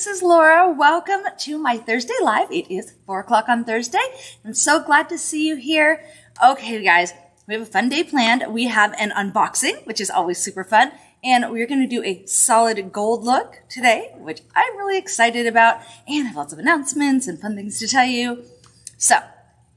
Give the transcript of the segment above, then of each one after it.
this is Laura. Welcome to my Thursday Live. It is 4 o'clock on Thursday. I'm so glad to see you here. Okay, guys, we have a fun day planned. We have an unboxing, which is always super fun. And we're going to do a solid gold look today, which I'm really excited about. And I have lots of announcements and fun things to tell you. So,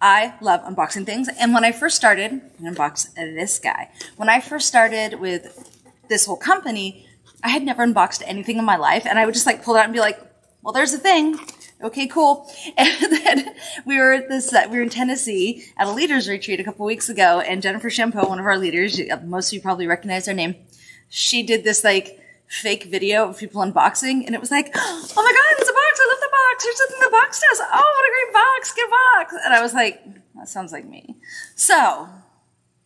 I love unboxing things. And when I first started, I'm going to unbox this guy. When I first started with this whole company, I had never unboxed anything in my life, and I would just like pull it out and be like, well, there's the thing. Okay, cool. And then we were in Tennessee at a leaders retreat a couple weeks ago, and Jennifer Champeau, one of our leaders, most of you probably recognize her name, she did this like fake video of people unboxing, and it was like, oh my God, it's a box. I love the box. Here's something the box does. Oh, what a great box. Get a box. And I was like, that sounds like me. So,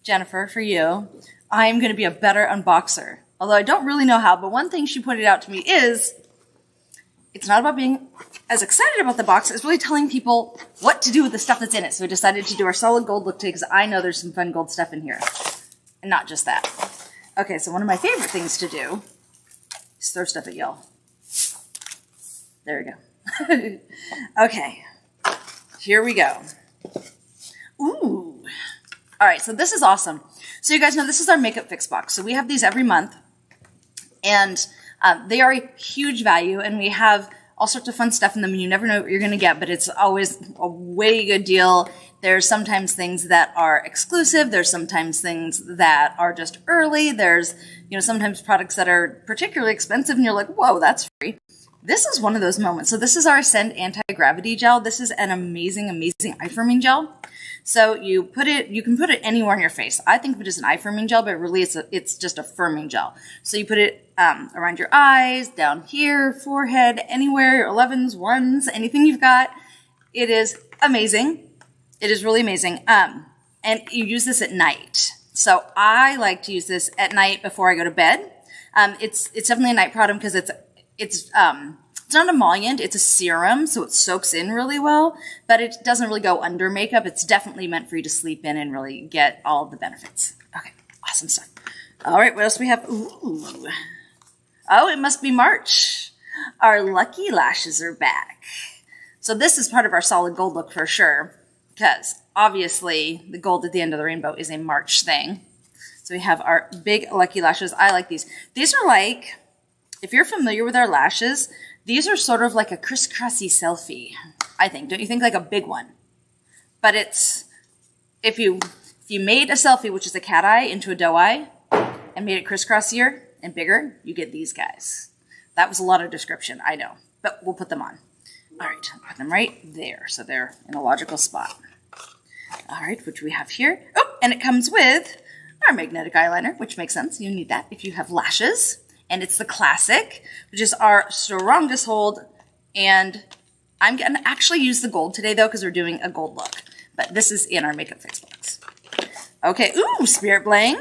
Jennifer, for you, I'm going to be a better unboxer. Although I don't really know how, but one thing she pointed out to me is it's not about being as excited about the box as really telling people what to do with the stuff that's in it. So we decided to do our solid gold look today because I know there's some fun gold stuff in here. And not just that. Okay, so one of my favorite things to do is throw stuff at y'all. There we go. Okay, here we go. Ooh. All right, so this is awesome. So you guys know this is our Makeup Fix box. So we have these every month. And they are a huge value, and we have all sorts of fun stuff in them, and you never know what you're going to get, but it's always a way good deal. There's sometimes things that are exclusive. There's sometimes things that are just early. There's, sometimes products that are particularly expensive, and you're like, whoa, that's free. This is one of those moments. So this is our Ascend Anti-Gravity Gel. This is an amazing, amazing eye firming gel. So you can put it anywhere on your face. I think of it as an eye firming gel, but really it's just a firming gel. So you put it around your eyes, down here, forehead, anywhere, your 11s, 1s, anything you've got. It is amazing. It is really amazing. And you use this at night. So I like to use this at night before I go to bed. It's definitely a night product because it's not an emollient, it's a serum, so it soaks in really well, but it doesn't really go under makeup. It's definitely meant for you to sleep in and really get all the benefits. Okay, awesome stuff. All right, what else do we have? Ooh. Oh, it must be March. Our Lucky Lashes are back. So this is part of our solid gold look for sure, because obviously the gold at the end of the rainbow is a March thing. So we have our big Lucky Lashes. I like these. These are like, if you're familiar with our lashes, these are sort of like a crisscrossy selfie, I think. Don't you think? Like a big one. But it's, if you made a selfie, which is a cat eye, into a doe eye, and made it crisscrossier and bigger, you get these guys. That was a lot of description, I know. But we'll put them on. All right, put them right there. So they're in a logical spot. All right, which we have here. Oh, and it comes with our magnetic eyeliner, which makes sense. You need that if you have lashes. And it's the Classic, which is our strongest hold. And I'm going to actually use the gold today, though, because we're doing a gold look. But this is in our Makeup Fix box. Okay, ooh, Spirit Bling.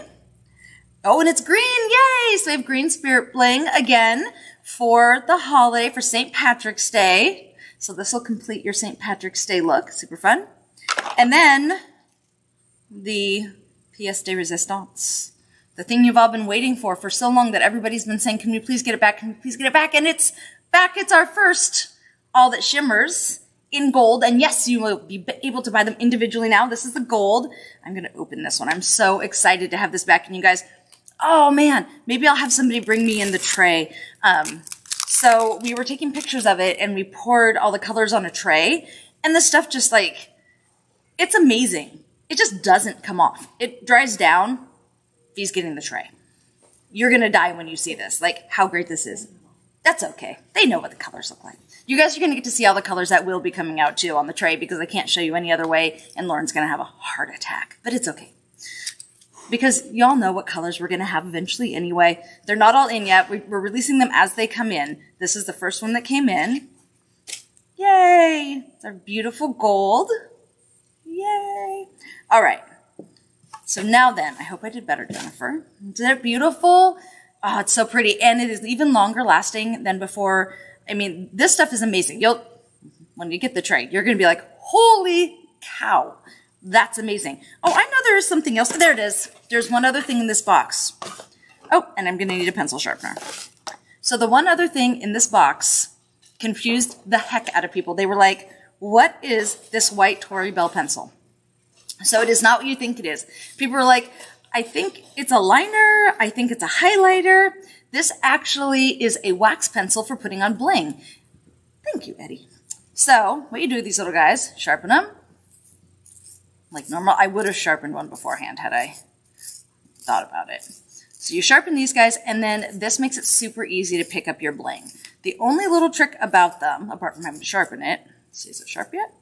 Oh, and it's green, yay! So we have green Spirit Bling again for the holiday, for St. Patrick's Day. So this will complete your St. Patrick's Day look, super fun. And then the Pièce de Resistance. The thing you've all been waiting for so long that everybody's been saying, can we please get it back? Can we please get it back? And it's back. It's our first All That Shimmers in gold. And yes, you will be able to buy them individually now. This is the gold. I'm going to open this one. I'm so excited to have this back. And you guys, oh man, maybe I'll have somebody bring me in the tray. So we were taking pictures of it and we poured all the colors on a tray. And the stuff just like, it's amazing. It just doesn't come off. It dries down. He's getting the tray. You're going to die when you see this. Like, how great this is. That's okay. They know what the colors look like. You guys are going to get to see all the colors that will be coming out, too, on the tray, because I can't show you any other way, and Lauren's going to have a heart attack. But it's okay. Because y'all know what colors we're going to have eventually anyway. They're not all in yet. We're releasing them as they come in. This is the first one that came in. Yay! It's our beautiful gold. Yay! All right. So now then, I hope I did better, Jennifer. Isn't it beautiful? Oh, it's so pretty. And it is even longer lasting than before. I mean, this stuff is amazing. When you get the tray, you're going to be like, holy cow. That's amazing. Oh, I know there is something else. There it is. There's one other thing in this box. Oh, and I'm going to need a pencil sharpener. So the one other thing in this box confused the heck out of people. They were like, what is this white Tory Bell pencil? So it is not what you think it is. People were like, I think it's a liner. I think it's a highlighter. This actually is a wax pencil for putting on bling. Thank you, Eddie. So what you do with these little guys, sharpen them. Like normal, I would have sharpened one beforehand had I thought about it. So you sharpen these guys, and then this makes it super easy to pick up your bling. The only little trick about them, apart from having to sharpen it, let's see, is it sharp yet?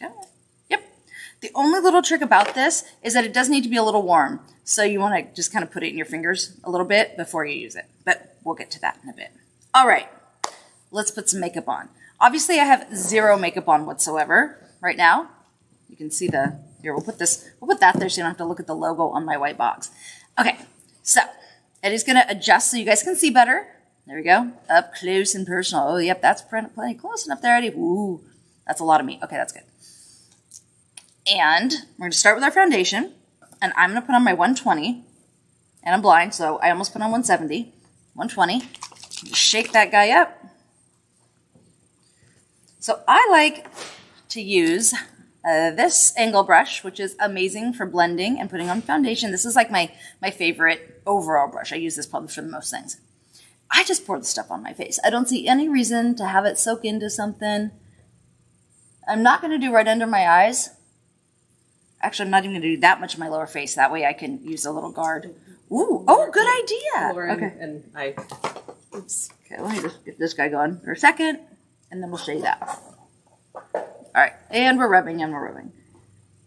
Yeah. Yep. The only little trick about this is that it does need to be a little warm. So you want to just kind of put it in your fingers a little bit before you use it. But we'll get to that in a bit. All right, let's put some makeup on. Obviously, I have zero makeup on whatsoever right now. You can see here, we'll put that there so you don't have to look at the logo on my white box. Okay, so Eddie's going to adjust so you guys can see better. There we go. Up close and personal. Oh, yep, that's plenty close enough there, Eddie. Ooh, that's a lot of meat. Okay, that's good. And we're going to start with our foundation. And I'm going to put on my 120. And I'm blind, so I almost put on 170. 120. Shake that guy up. So I like to use this angle brush, which is amazing for blending and putting on foundation. This is like my favorite overall brush. I use this probably for the most things. I just pour the stuff on my face. I don't see any reason to have it soak into something. I'm not going to do right under my eyes. Actually, I'm not even going to do that much of my lower face. That way I can use a little guard. Ooh, oh, good idea. Lauren okay. And I, oops. Okay, let me just get this guy going for a second, and then we'll show you that. All right, and we're rubbing, and we're rubbing.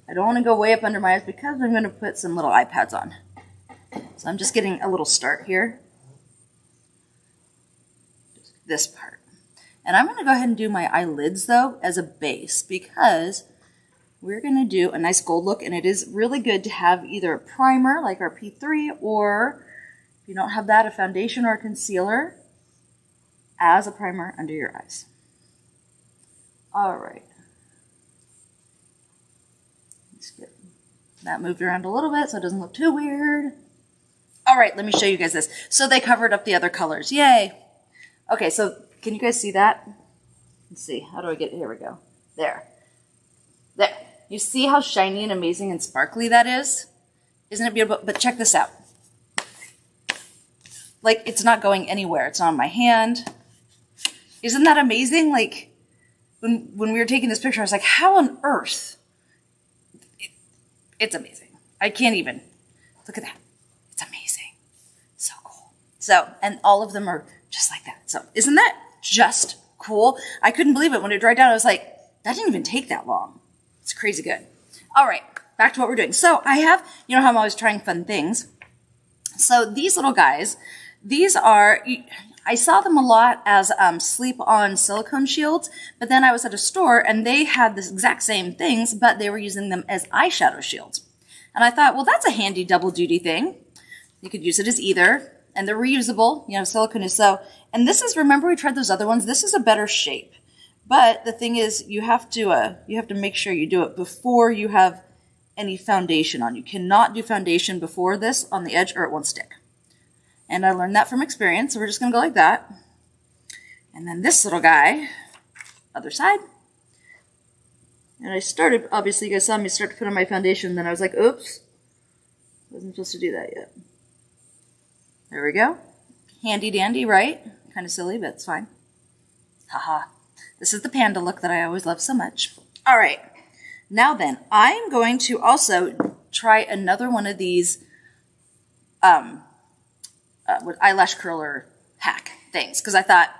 I don't want to go way up under my eyes because I'm going to put some little eye pads on. So I'm just getting a little start here. This part. And I'm going to go ahead and do my eyelids, though, as a base because we're going to do a nice gold look, and it is really good to have either a primer like our P3 or, if you don't have that, a foundation or a concealer as a primer under your eyes. All right. Let's get that moved around a little bit so it doesn't look too weird. All right, let me show you guys this. So they covered up the other colors. Yay. Okay, so can you guys see that? Let's see. How do I get it? Here we go. There. There. You see how shiny and amazing and sparkly that is? Isn't it beautiful? But check this out. Like, it's not going anywhere. It's not on my hand. Isn't that amazing? Like, when we were taking this picture, I was like, how on earth? It's amazing. I can't even. Look at that. It's amazing. So cool. So, and all of them are just like that. So, isn't that just cool? I couldn't believe it. When it dried down, I was like, that didn't even take that long. It's crazy good. All right, back to what we're doing. So I have, you know how I'm always trying fun things. So these little guys, these are, I saw them a lot as sleep-on silicone shields, but then I was at a store and they had the exact same things, but they were using them as eyeshadow shields. And I thought, well, that's a handy double-duty thing. You could use it as either, and they're reusable. You know, silicone is so. And this is, remember we tried those other ones? This is a better shape. But the thing is, you have to make sure you do it before you have any foundation on. You cannot do foundation before this on the edge or it won't stick. And I learned that from experience, so we're just going to go like that. And then this little guy, other side. And I started, obviously you guys saw me start to put on my foundation, and then I was like, oops, wasn't supposed to do that yet. There we go. Handy dandy, right? Kind of silly, but it's fine. Haha. This is the panda look that I always love so much. All right. Now then, I'm going to also try another one of these eyelash curler hack things. Because I thought,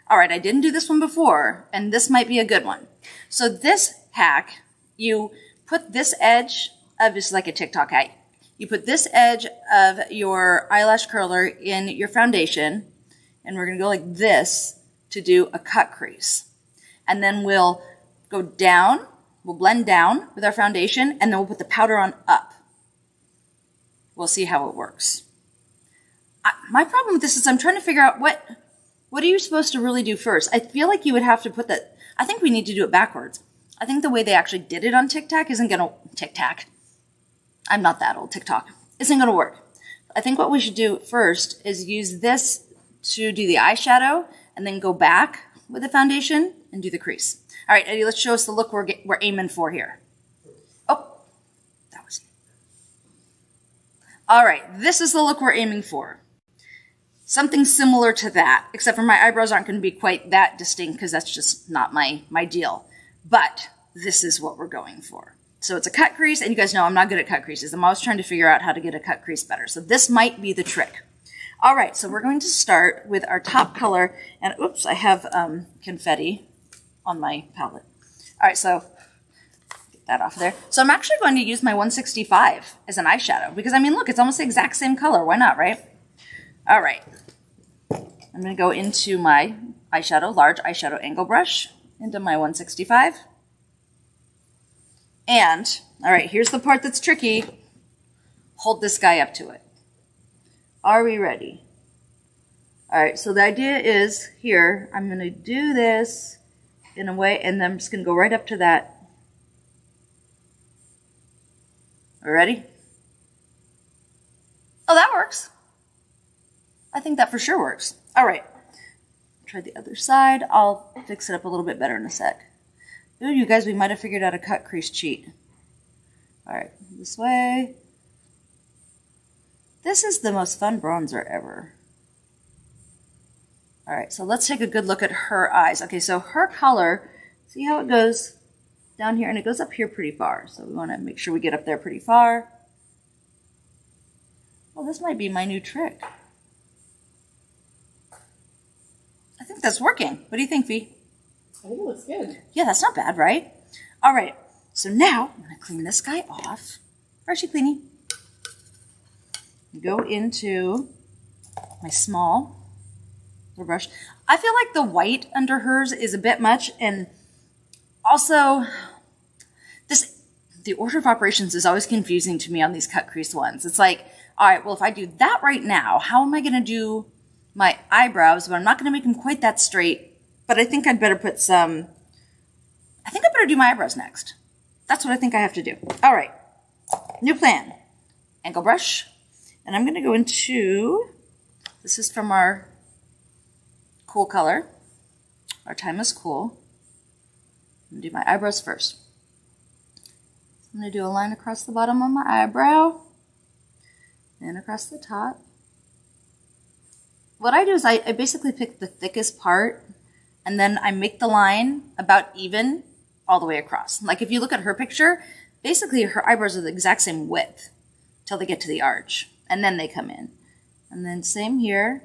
all right, I didn't do this one before, and this might be a good one. So this hack, you put this edge of, this is like a TikTok hack. You put this edge of your eyelash curler in your foundation, and we're going to go like this to do a cut crease. And then we'll go down, we'll blend down with our foundation, and then we'll put the powder on up. We'll see how it works. My problem with this is I'm trying to figure out what are you supposed to really do first? I feel like you would have to put that, I think we need to do it backwards. I think the way they actually did it on TikTok isn't going to, TikTok, I'm not that old, TikTok, isn't going to work. I think what we should do first is use this to do the eyeshadow and then go back with the foundation and do the crease. All right, Eddie, let's show us the look we're aiming for here. Oh, that was it. All right, this is the look we're aiming for. Something similar to that, except for my eyebrows aren't going to be quite that distinct because that's just not my deal. But this is what we're going for. So it's a cut crease, and you guys know I'm not good at cut creases. I'm always trying to figure out how to get a cut crease better. So this might be the trick. All right, so we're going to start with our top color. And oops, I have confetti on my palette. All right, so get that off there. So I'm actually going to use my 165 as an eyeshadow because, I mean, look, it's almost the exact same color. Why not, right? All right. I'm going to go into my eyeshadow, large eyeshadow angle brush, into my 165. And, all right, here's the part that's tricky. Hold this guy up to it. Are we ready? All right, so the idea is here, I'm going to do this in a way, and then I'm just going to go right up to that. Are we ready? Oh, that works. I think that for sure works. All right, try the other side. I'll fix it up a little bit better in a sec. Ooh, you guys, we might have figured out a cut crease cheat. All right, this way. This is the most fun bronzer ever. All right, so let's take a good look at her eyes. Okay, so her color, see how it goes down here, and it goes up here pretty far. So we want to make sure we get up there pretty far. Well, this might be my new trick. I think that's working. What do you think, Vee? I think it looks good. Yeah, that's not bad, right? All right, so now I'm going to clean this guy off. Where's she cleaning? Go into my small little brush. I feel like the white under hers is a bit much, and also the order of operations is always confusing to me on these cut crease ones. It's like, all right, well, if I do that right now, how am I going to do my eyebrows? But I'm not going to make them quite that straight. But I think I'd better put some, I think I better do my eyebrows next. That's what I think I have to do. All right, new plan. Angle brush. And I'm going to go into, this is from our Cool color. Our Time is Cool. I'm going to do my eyebrows first. I'm going to do a line across the bottom of my eyebrow. And across the top. What I do is I basically pick the thickest part, and then I make the line about even all the way across. Like if you look at her picture, basically her eyebrows are the exact same width till they get to the arch, and then they come in. And then same here,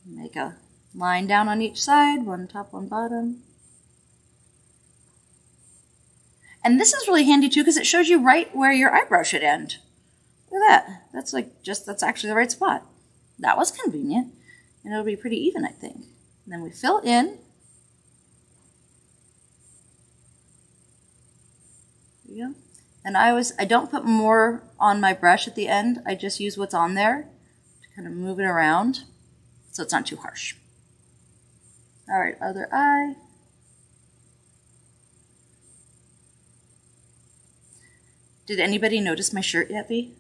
make a line down on each side, one top, one bottom. And this is really handy too because it shows you right where your eyebrow should end. Look at that. That's that's actually the right spot. That was convenient. And it'll be pretty even, I think. And then we fill in. There you go. And I don't put more on my brush at the end. I just use what's on there to kind of move it around so it's not too harsh. All right, other eye. Did anybody notice my shirt yet, Bea?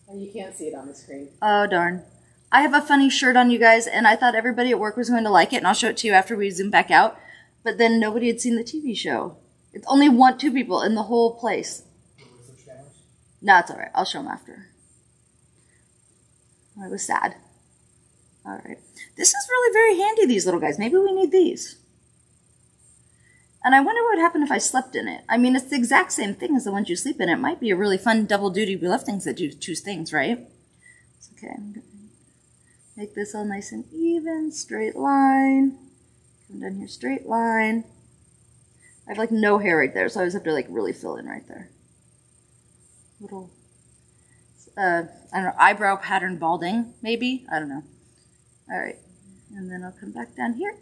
Oh, you can't see it on the screen. Oh, darn. I have a funny shirt on, you guys, and I thought everybody at work was going to like it, and I'll show it to you after we zoom back out. But then nobody had seen the TV show. It's only two people in the whole place. No, it's all right. I'll show them after. I was sad. All right. This is really very handy, these little guys. Maybe we need these. And I wonder what would happen if I slept in it. I mean, it's the exact same thing as the ones you sleep in. It might be a really fun double duty. We love things that do choose things, right? It's okay. I'm going to make this all nice and even. Straight line. Come down here, straight line. I have like no hair right there, so I always have to like really fill in right there. Little, I don't know, eyebrow pattern balding, maybe? I don't know. All right. And then I'll come back down here.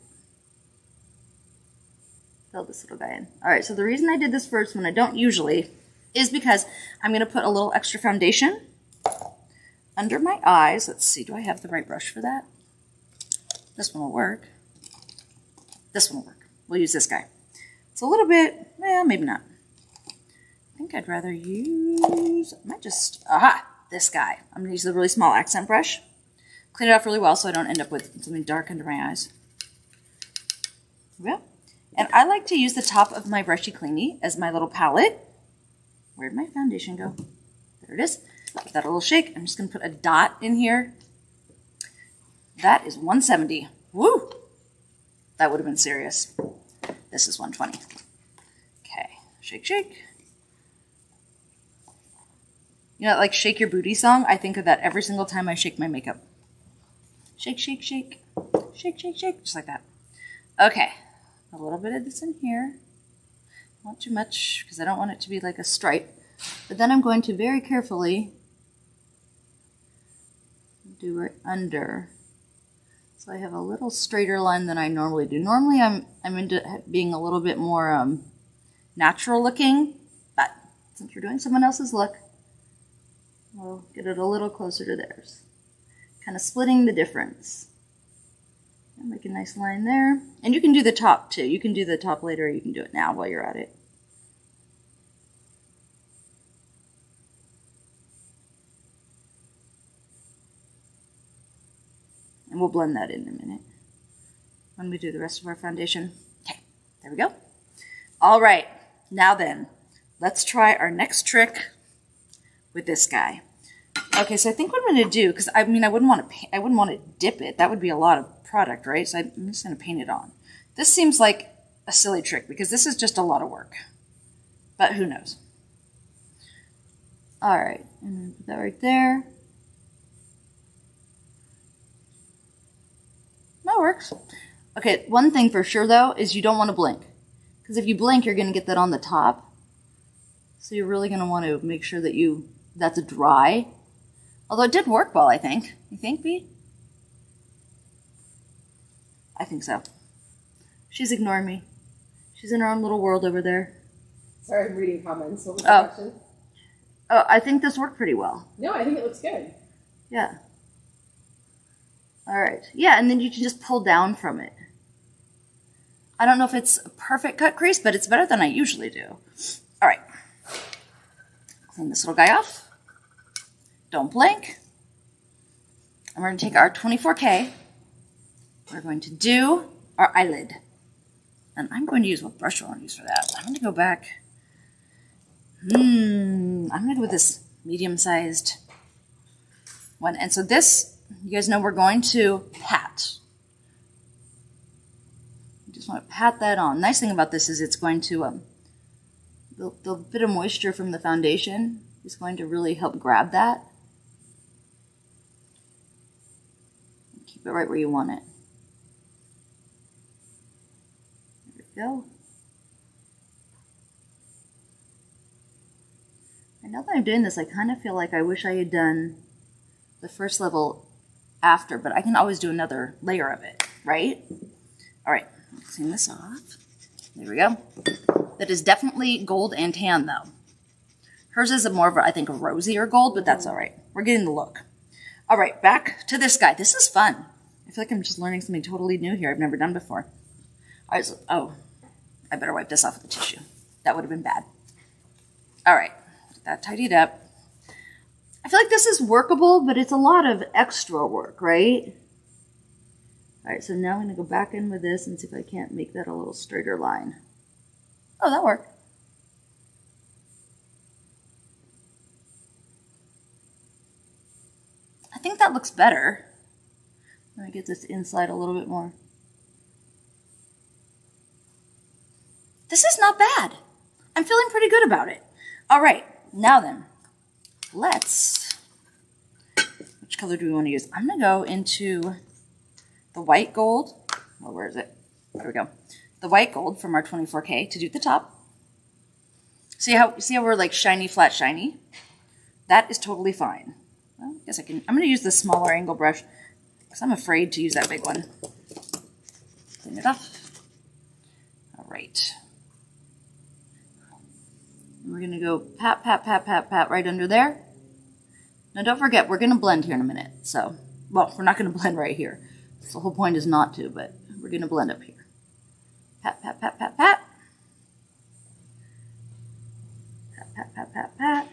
Fill this little guy in. All right, so the reason I did this first when I don't usually is because I'm going to put a little extra foundation under my eyes. Let's see, do I have the right brush for that? This one will work. This one will work. We'll use this guy. It's a little bit, well, maybe not. I think I'd rather use, I might just, this guy. I'm going to use the really small accent brush. Clean it off really well so I don't end up with something dark under my eyes. Yeah. And I like to use the top of my Brushy Cleanie as my little palette. Where'd my foundation go? There it is. Give that a little shake. I'm just going to put a dot in here. That is 170. Woo! That would have been serious. This is 120. Okay. Shake, shake. You know, like Shake Your Booty song? I think of that every single time I shake my makeup. Shake, shake, shake. Shake, shake, shake. Just like that. Okay. A little bit of this in here. Not too much, because I don't want it to be like a stripe. But then I'm going to very carefully do right under. So I have a little straighter line than I normally do. Normally I'm into being a little bit more natural looking, but since we're doing someone else's look, we'll get it a little closer to theirs. Kind of splitting the difference. And make a nice line there. And you can do the top too. You can do the top later, or you can do it now while you're at it. And we'll blend that in a minute when we do the rest of our foundation. Okay, there we go. All right, now then, let's try our next trick with this guy. Okay, so I think what I'm going to do, because I mean, I wouldn't want to dip it. That would be a lot of product, right? So I'm just going to paint it on. This seems like a silly trick because this is just a lot of work, but who knows? All right, and then put that right there. That works. Okay, one thing for sure though is you don't want to blink, because if you blink, you're going to get that on the top. So you're really going to want to make sure that that's dry. Although it did work well, I think. You think, Bea? I think so. She's ignoring me. She's in her own little world over there. Sorry, I'm reading comments. What was the question? Oh, I think this worked pretty well. No, I think it looks good. Yeah. All right. Yeah, and then you can just pull down from it. I don't know if it's a perfect cut crease, but it's better than I usually do. All right. Clean this little guy off. Don't blink. And we're going to take our 24K. We're going to do our eyelid. And I'm going to use what brush I want to use for that. I'm going to go back. I'm going to go with this medium-sized one. And so this, you guys know we're going to pat. You just want to pat that on. Nice thing about this is it's going to, the bit of moisture from the foundation is going to really help grab that. Keep it right where you want it. There we go. And now that I'm doing this, I kind of feel like I wish I had done the first level after, but I can always do another layer of it, right? All right, clean this off. There we go. That is definitely gold and tan, though. Hers is more of, I think, a rosier gold, but that's all right. We're getting the look. All right, back to this guy. This is fun. I feel like I'm just learning something totally new here I've never done before. All right, so, oh, I better wipe this off with a tissue. That would have been bad. All right, get that tidied up. I feel like this is workable, but it's a lot of extra work, right? All right, so now I'm going to go back in with this and see if I can't make that a little straighter line. Oh, that worked. I think that looks better. Let me get this inside a little bit more. This is not bad. I'm feeling pretty good about it. All right, now then, which color do we want to use? I'm going to go into the white gold. Oh, where is it? There we go. The white gold from our 24K to do the top. See how we're like shiny, flat, shiny? That is totally fine. Well, I guess I'm going to use the smaller angle brush because I'm afraid to use that big one. Clean it off. All right. And we're going to go pat, pat, pat, pat, pat right under there. Now don't forget, we're going to blend here in a minute. So, well, we're not going to blend right here. So the whole point is not to, but we're going to blend up here. Pat, pat, pat, pat, pat. Pat, pat, pat, pat, pat.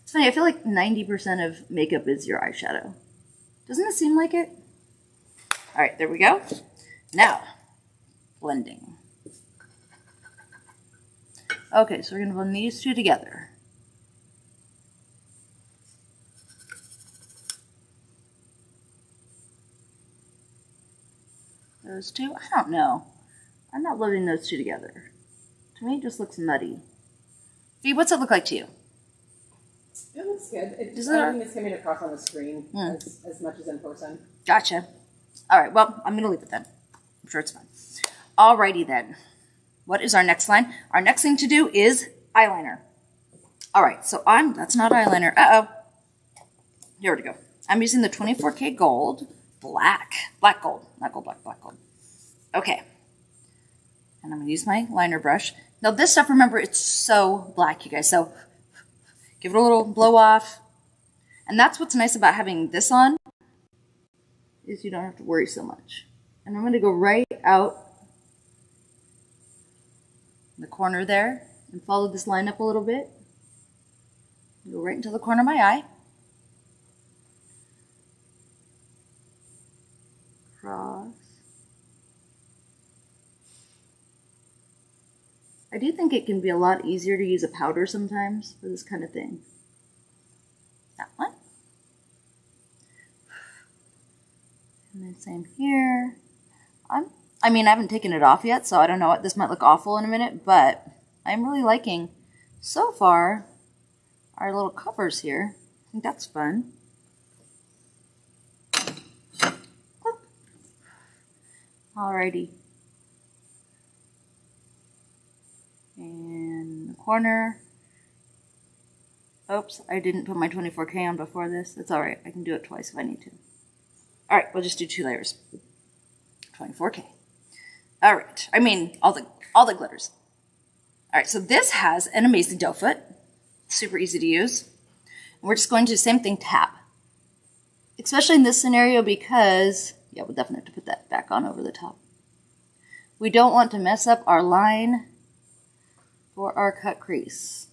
It's funny, I feel like 90% of makeup is your eyeshadow. Doesn't it seem like it? All right, there we go. Now, blending. Okay, so we're going to blend these two together. Those two? I don't know. I'm not loving those two together. To me, it just looks muddy. Vee, what's it look like to you? It looks good. I Does don't it- think it's coming across on the screen as much as in person. Gotcha. All right, well, I'm going to leave it then. I'm sure it's fine. Alrighty then. What is our next line? Our next thing to do is eyeliner. All right, so that's not eyeliner. Uh-oh. Here we go. I'm using the 24K Gold Black Gold. Not gold, black gold. Okay. And I'm going to use my liner brush. Now this stuff, remember, it's so black, you guys. So give it a little blow off. And that's what's nice about having this on, is you don't have to worry so much. And I'm going to go right out in the corner there and follow this line up a little bit. Go right into the corner of my eye. Cross. I do think it can be a lot easier to use a powder sometimes for this kind of thing. That one. And then same here. I mean, I haven't taken it off yet, so I don't know what this might look awful in a minute, but I'm really liking, so far, our little covers here. I think that's fun. Alrighty. And the corner. Oops, I didn't put my 24K on before this. That's alright, I can do it twice if I need to. Alright, we'll just do 2 layers. 24K. Alright, I mean, all the glitters. Alright, so this has an amazing doe foot. Super easy to use. And we're just going to do the same thing, tap. Especially in this scenario because, yeah, we'll definitely have to put that back on over the top. We don't want to mess up our line for our cut crease.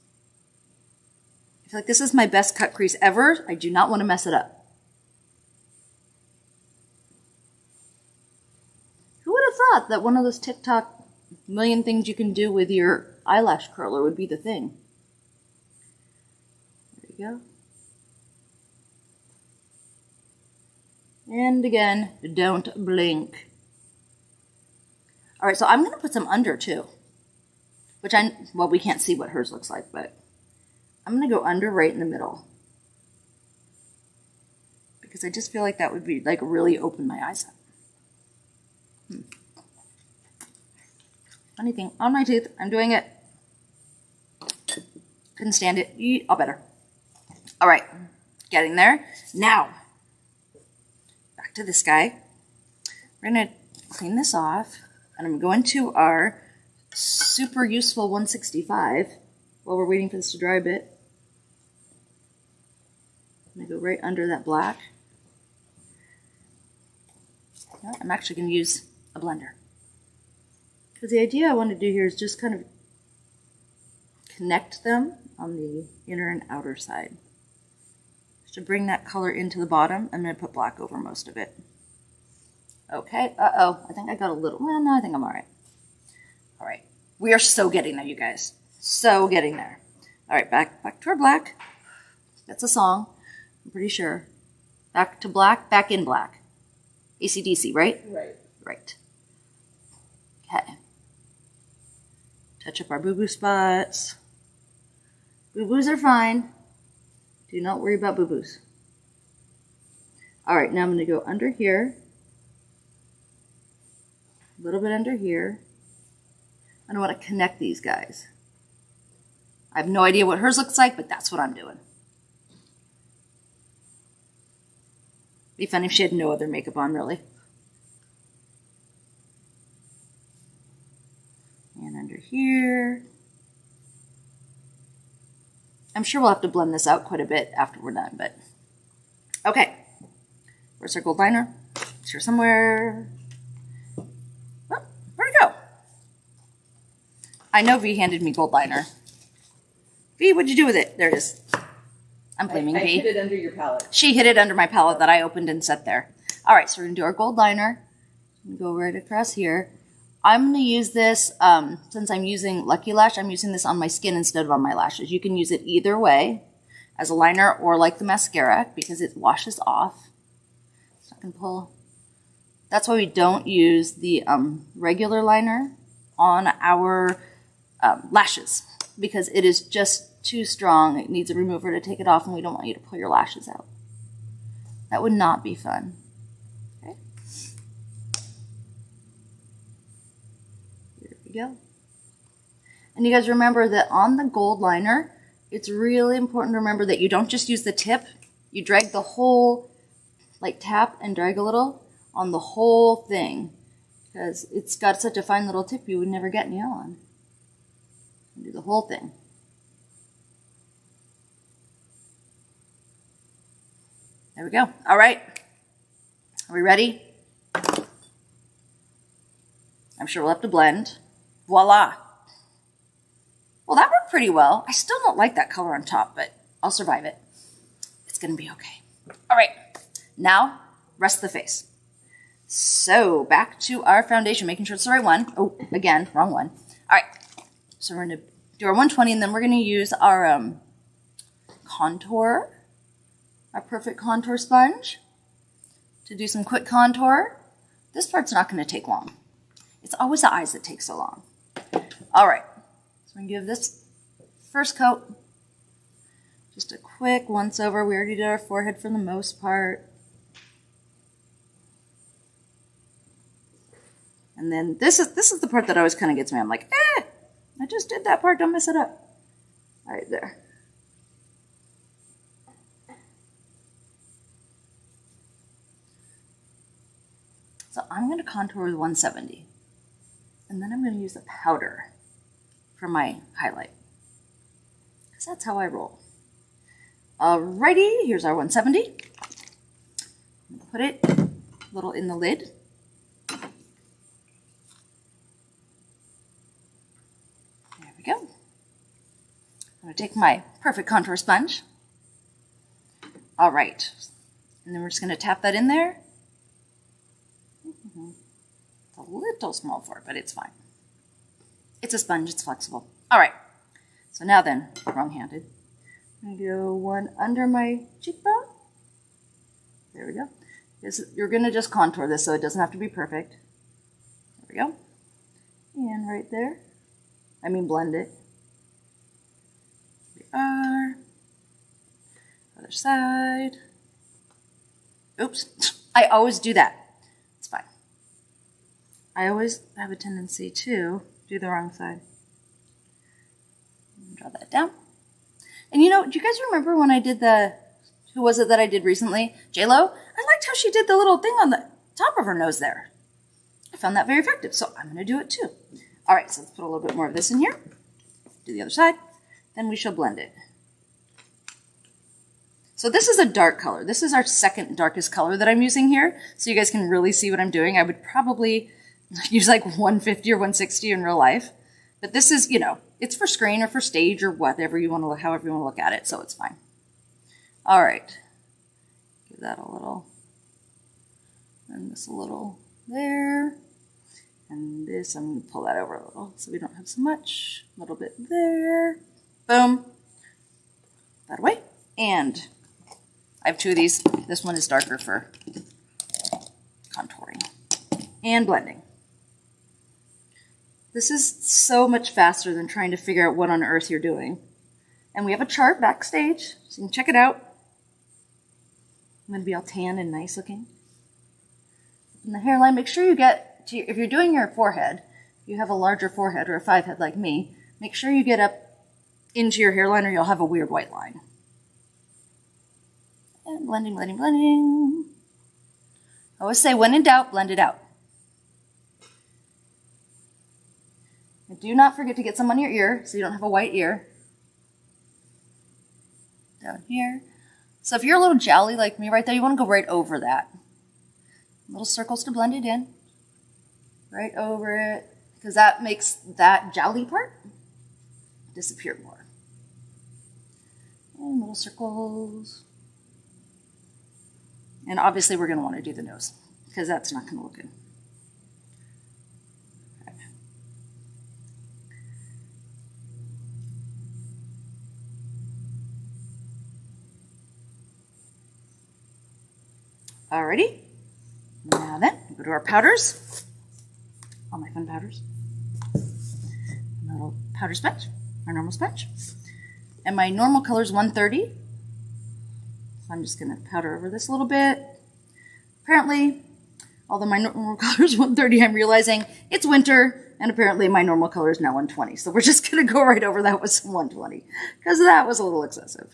I feel like this is my best cut crease ever. I do not want to mess it up. Who would have thought that one of those TikTok million things you can do with your eyelash curler would be the thing? There you go. And again, don't blink. All right, so I'm going to put some under too. Well, we can't see what hers looks like, but I'm going to go under right in the middle. Because I just feel like that would be, like, really open my eyes up. Funny thing, on my tooth, I'm doing it. Couldn't stand it. All better. All right, getting there. Now, back to this guy. We're going to clean this off, and I'm going to our super useful 165 while we're waiting for this to dry a bit. I'm going to go right under that black. I'm actually going to use a blender. Because the idea I want to do here is just kind of connect them on the inner and outer side. Just to bring that color into the bottom, I'm going to put black over most of it. Okay, uh-oh, I think I got a little, well, no, I think I'm all right. All right, we are so getting there, you guys. So getting there. All right, back to our black. That's a song, I'm pretty sure. Back to black, back in black. AC/DC, right? Right. Right. Okay. Touch up our boo-boo spots. Boo-boos are fine. Do not worry about boo-boos. All right, now I'm going to go under here. A little bit under here. And I want to connect these guys. I have no idea what hers looks like, but that's what I'm doing. Be funny if she had no other makeup on, really. And under here. I'm sure we'll have to blend this out quite a bit after we're done, but okay. Where's our gold liner? It's here somewhere. Oh, where'd it go? I know Vee handed me gold liner. Vee, what'd you do with it? There it is. I'm blaming I Vee. hid it under your palette. She hid it under my palette that I opened and set there. All right, so we're going to do our gold liner. I'm going to go right across here. I'm going to use this, since I'm using Lucky Lash, I'm using this on my skin instead of on my lashes. You can use it either way, as a liner or like the mascara, because it washes off. So I can pull. That's why we don't use the regular liner on our lashes, because it is just too strong. It needs a remover to take it off, and we don't want you to pull your lashes out. That would not be fun. Okay. Here we go. And you guys remember that on the gold liner, it's really important to remember that you don't just use the tip. You drag the whole, like tap and drag a little on the whole thing, because it's got such a fine little tip you would never get nail on. Do the whole thing. There we go. All right. Are we ready? I'm sure we'll have to blend. Voila. Well, that worked pretty well. I still don't like that color on top, but I'll survive it. It's going to be okay. All right. Now, rest of the face. So, back to our foundation, making sure it's the right one. Oh, again, wrong one. All right. So, we're going to do our 120, and then we're going to use our contour, our Perfect Contour Sponge, to do some quick contour. This part's not going to take long. It's always the eyes that take so long. All right. So, we're going to give this first coat just a quick once over. We already did our forehead for the most part. And then this is the part that always kind of gets me. I'm like, I just did that part. Don't mess it up. Right there. So I'm going to contour with 170. And then I'm going to use the powder for my highlight, because that's how I roll. Alrighty, here's our 170. Put it a little in the lid. Go. I'm going to take my Perfect Contour Sponge. All right. And then we're just going to tap that in there. It's a little small for it, but it's fine. It's a sponge. It's flexible. All right. So now then, wrong-handed. I'm going to go one under my cheekbone. There we go. You're going to just contour this so it doesn't have to be perfect. There we go. And right there. Blend it. Here we are. Other side. Oops. I always do that. It's fine. I always have a tendency to do the wrong side. Draw that down. And do you guys remember when I did who was it that I did recently? J-Lo? I liked how she did the little thing on the top of her nose there. I found that very effective, so I'm going to do it too. All right, so let's put a little bit more of this in here. Do the other side. Then we shall blend it. So this is a dark color. This is our second darkest color that I'm using here, so you guys can really see what I'm doing. I would probably use like 150 or 160 in real life. But this is, it's for screen or for stage or whatever you want to look, however you want to look at it, so it's fine. All right. Give that a little, and this a little there. And this, I'm going to pull that over a little so we don't have so much. A little bit there. Boom. That away. And I have two of these. This one is darker for contouring and blending. This is so much faster than trying to figure out what on earth you're doing. And we have a chart backstage, so you can check it out. I'm going to be all tan and nice looking. In the hairline, make sure you get if you're doing your forehead, you have a larger forehead or a 5-head like me, make sure you get up into your hairline or you'll have a weird white line. And blending, blending, blending. I always say, when in doubt, blend it out. And do not forget to get some on your ear so you don't have a white ear. Down here. So if you're a little jowly like me right there, you want to go right over that. Little circles to blend it in. Right over it, because that makes that jowly part disappear more. And little circles. And obviously we're going to want to do the nose, because that's not going to look good. Okay. Alrighty. Now then, go to our powders. All my fun powders. A little powder sponge, our normal sponge. And my normal color is 130. So I'm just going to powder over this a little bit. Apparently, although my normal color is 130, I'm realizing it's winter, and apparently my normal color is now 120. So we're just going to go right over that with some 120, because that was a little excessive.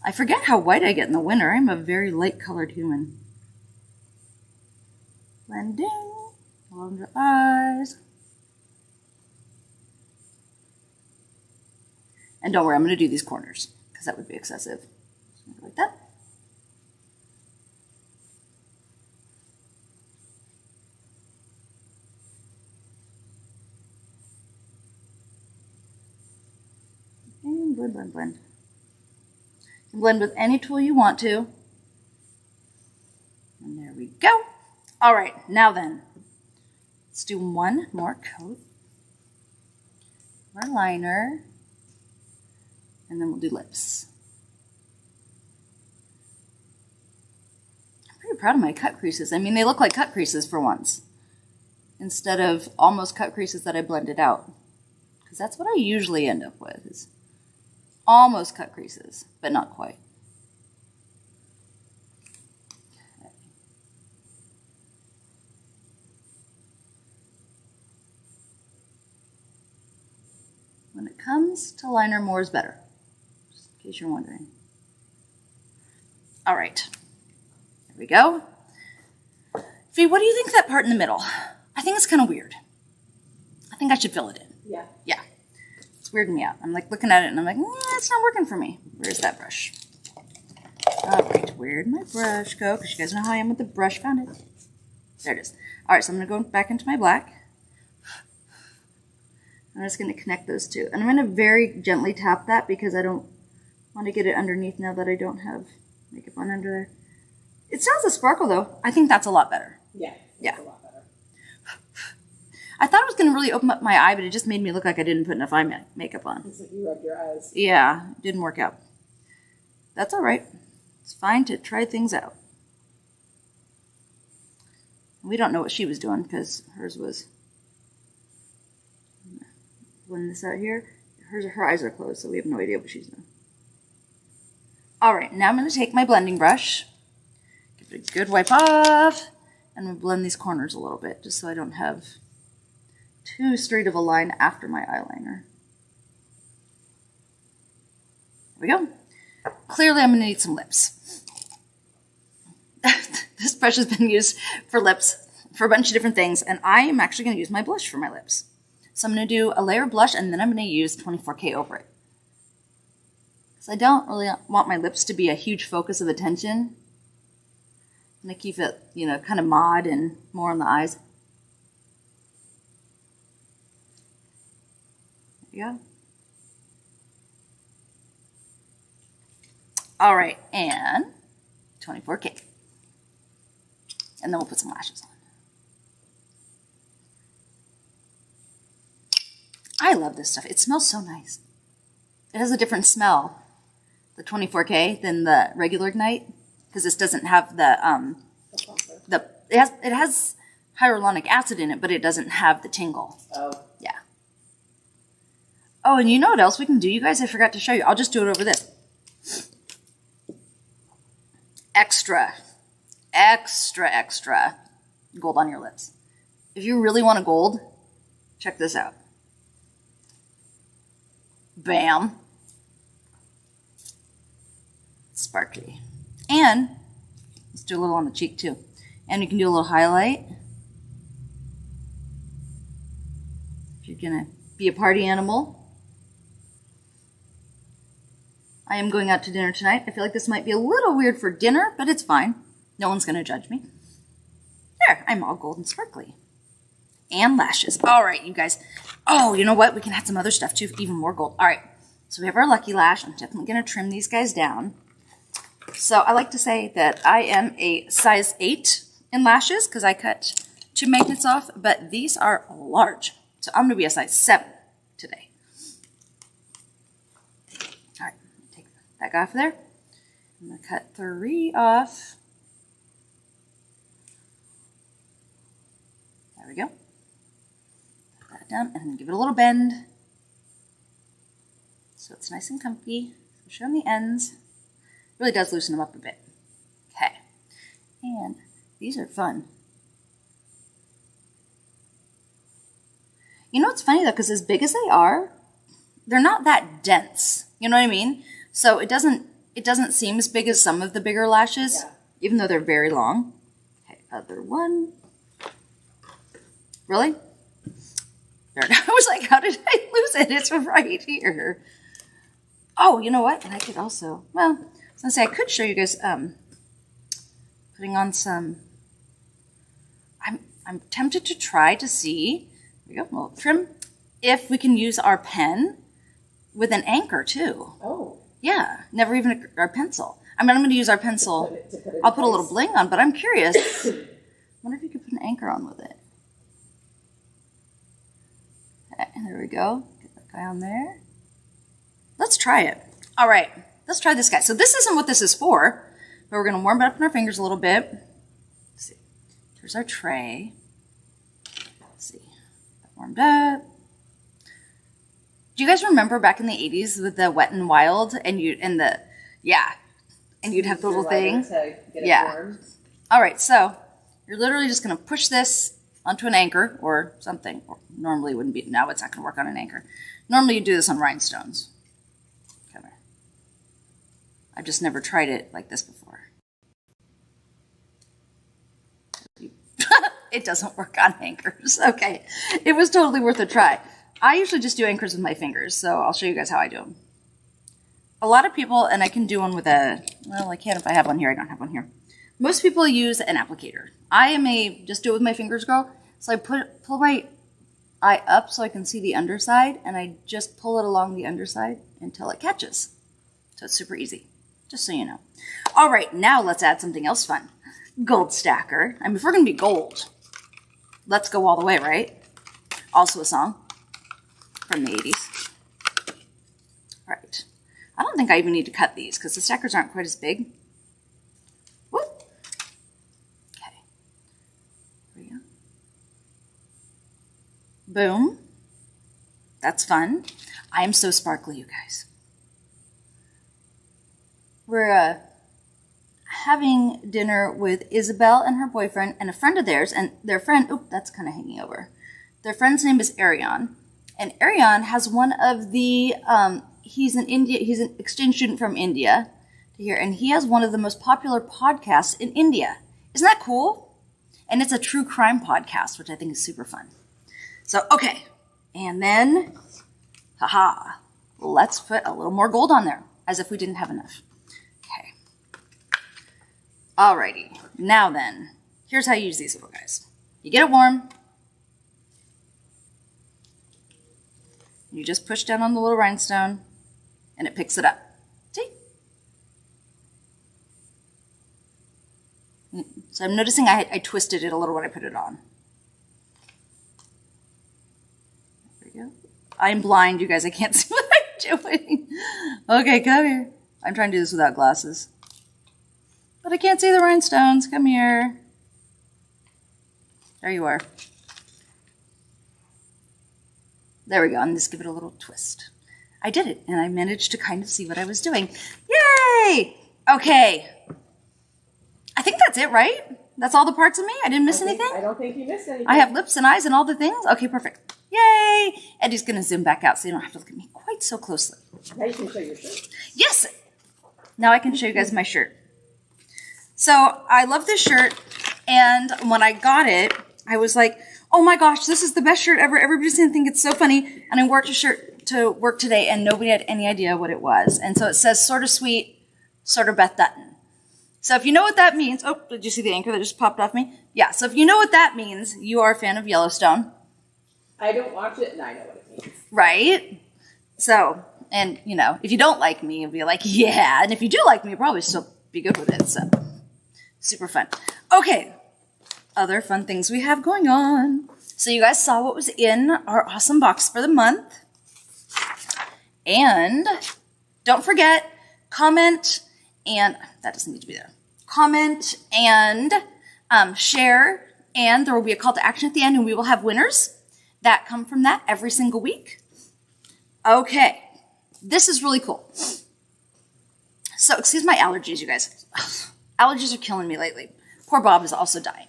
I forget how white I get in the winter. I'm a very light-colored human. Blending along your eyes. And don't worry, I'm going to do these corners, because that would be excessive. Like that. And blend, blend, blend. You can blend with any tool you want to. And there we go. All right, now then, let's do one more coat of our liner, and then we'll do lips. I'm pretty proud of my cut creases. I mean, they look like cut creases for once, instead of almost cut creases that I blended out, because that's what I usually end up with, is almost cut creases, but not quite. When it comes to liner, more is better, just in case you're wondering. All right, there we go. Fee, what do you think of that part in the middle? I think it's kind of weird. I think I should fill it in. Yeah. Yeah, it's weirding me out. I'm like looking at it and I'm like, it's not working for me. Where's that brush? All right, where'd my brush go? Because you guys know how I am with the brush. Found it. There it is. All right, so I'm going to go back into my black. I'm just going to connect those two. And I'm going to very gently tap that because I don't want to get it underneath now that I don't have makeup on under there. It still has a sparkle though. I think that's a lot better. Yeah. Yeah. A lot better. I thought it was going to really open up my eye, but it just made me look like I didn't put enough eye makeup on. It's like you rubbed your eyes. Yeah, it didn't work out. That's all right. It's fine to try things out. We don't know what she was doing because hers was... Blend this out here. Her eyes are closed, so we have no idea what she's doing. All right, now I'm going to take my blending brush, give it a good wipe off, and we'll blend these corners a little bit, just so I don't have too straight of a line after my eyeliner. There we go. Clearly, I'm going to need some lips. This brush has been used for lips for a bunch of different things, and I am actually going to use my blush for my lips. So I'm going to do a layer of blush, and then I'm going to use 24K over it. Because I don't really want my lips to be a huge focus of attention. I'm going to keep it, you know, kind of mod and more on the eyes. There you go. All right, and 24K. And then we'll put some lashes on. I love this stuff. It smells so nice. It has a different smell, the 24K, than the regular Ignite, because this doesn't have the it has hyaluronic acid in it, but it doesn't have the tingle. Oh. Yeah. Oh, and you know what else we can do, you guys? I forgot to show you. I'll just do it over this. Extra gold on your lips. If you really want a gold, check this out. Bam. Sparkly. And let's do a little on the cheek too. And you can do a little highlight. If you're gonna be a party animal. I am going out to dinner tonight. I feel like this might be a little weird for dinner, but it's fine. No one's gonna judge me. There, I'm all gold and sparkly. And lashes. All right, you guys. Oh, you know what? We can add some other stuff too, even more gold. All right, so we have our Lucky Lash. I'm definitely going to trim these guys down. So I like to say that I am a size 8 in lashes because I cut 2 magnets off, but these are large. So I'm going to be a size 7 today. All right, take that guy off there. I'm going to cut 3 off. There we go. Put that down and then give it a little bend. So it's nice and comfy. So show them the ends. It really does loosen them up a bit. Okay. And these are fun. You know what's funny though, because as big as they are, they're not that dense. You know what I mean? So it doesn't seem as big as some of the bigger lashes, Yeah. even though they're very long. Okay, other one. Really? There. I was like, how did I lose it? It's right here. Oh, you know what? And I could also, well, I was gonna say I could show you guys putting on some. I'm tempted to try to see. There we go. We'll trim if we can use our pen with an anchor too. Oh. Yeah, never even our pencil. I mean, I'm going to use our pencil. To put it in I'll put a place. little bling on, but I'm curious. I wonder if you could put an anchor on with it. Okay, there we go. Get that guy on there. Let's try it. All right, let's try this guy. So this isn't what this is for, but we're going to warm it up in our fingers a little bit. Let's see. Here's our tray. Let's see. Warmed up. Do you guys remember back in the 80s with the Wet n Wild and you'd have the little thing? To get it Yeah. warmed. All right, so you're literally just going to push this onto an anchor or something. Or normally it wouldn't be. No, it's not going to work on an anchor. Normally you do this on rhinestones. Come here. I've just never tried it like this before. It doesn't work on anchors. Okay, it was totally worth a try. I usually just do anchors with my fingers, so I'll show you guys how I do them. A lot of people, and I can do one with well, I can if I have one here. I don't have one here. Most people use an applicator. I am just do it with my fingers girl. So I pull my eye up so I can see the underside, and I just pull it along the underside until it catches. So it's super easy, just so you know. All right, now let's add something else fun. Gold stacker. I mean, if we're going to be gold, let's go all the way, right? Also a song from the 80s. All right. I don't think I even need to cut these because the stackers aren't quite as big. Whoop. Okay. There we go. Boom. That's fun. I am so sparkly, you guys. We're having dinner with Isabel and her boyfriend and a friend of theirs, and their friend, oop, that's kind of hanging over. Their friend's name is Arion, and Arion has one of the, he's an exchange student from India to here, and he has one of the most popular podcasts in India. Isn't that cool? And it's a true crime podcast, which I think is super fun. So, okay, and then, haha, let's put a little more gold on there, as if we didn't have enough. Okay. Alrighty, now then, here's how you use these little guys. You get it warm. You just push down on the little rhinestone, and it picks it up. See? So I'm noticing I twisted it a little when I put it on. There we go. I'm blind, you guys. I can't see what I'm doing. Okay, come here. I'm trying to do this without glasses. But I can't see the rhinestones. Come here. There you are. There we go. And just give it a little twist. I did it, and I managed to kind of see what I was doing. Yay! Okay. I think that's it, right? That's all the parts of me? I didn't miss anything? I don't think you missed anything. I have lips and eyes and all the things? Okay, perfect. Yay! Eddie's going to zoom back out so you don't have to look at me quite so closely. Now you can show your shirt. Yes! Now I can show you guys my shirt. So I love this shirt, and when I got it, I was like, oh my gosh, this is the best shirt ever. Everybody's going to think it's so funny. And I wore the shirt to work today, and nobody had any idea what it was. And so it says, sort of sweet, sort of Beth Dutton. So if you know what that means, oh, did you see the anchor that just popped off me? Yeah, so if you know what that means, you are a fan of Yellowstone. I don't watch it, and I know what it means. Right? So, and, you know, if you don't like me, you'll be like, yeah. And if you do like me, you'll probably still be good with it. So, super fun. Okay. Other fun things we have going on. So you guys saw what was in our awesome box for the month. And don't forget, comment, and that doesn't need to be there. Comment and share And there will be a call to action at the end, and we will have winners that come from that every single week. Okay, this is really cool. So, excuse my allergies, you guys. Allergies are killing me lately. Poor Bob is also dying.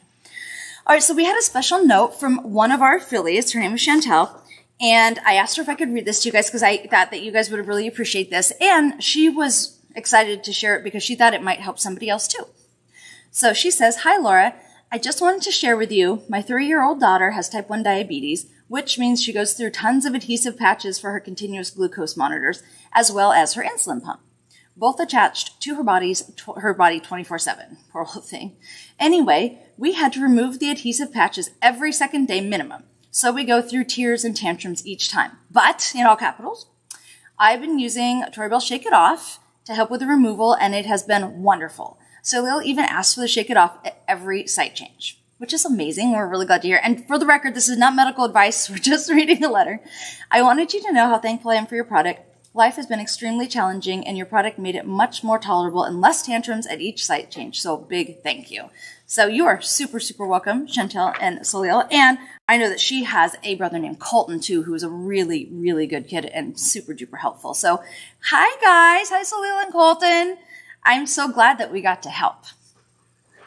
All right, so we had a special note from one of our affiliates. Her name is Chantel. And I asked her if I could read this to you guys because I thought that you guys would really appreciate this. And she was excited to share it because she thought it might help somebody else too. So she says, "Hi, Laura. I just wanted to share with you, my 3-year-old daughter has type 1 diabetes, which means she goes through tons of adhesive patches for her continuous glucose monitors, as well as her insulin pump, both attached to her body 24/7. Poor little thing. Anyway, we had to remove the adhesive patches every second day minimum. So we go through tears and tantrums each time. But, in all capitals, I've been using Toribel Shake It Off to help with the removal, and it has been wonderful. So Lil even asked for the Shake It Off at every site change, which is amazing. We're really glad to hear. And for the record, this is not medical advice. We're just reading a letter. I wanted you to know how thankful I am for your product. Life has been extremely challenging, and your product made it much more tolerable and less tantrums at each site change. So big thank you." So you are super, super welcome, Chantel and Salil. And I know that she has a brother named Colton, too, who is a really, really good kid and super duper helpful. So hi, guys. Hi, Salil and Colton. I'm so glad that we got to help.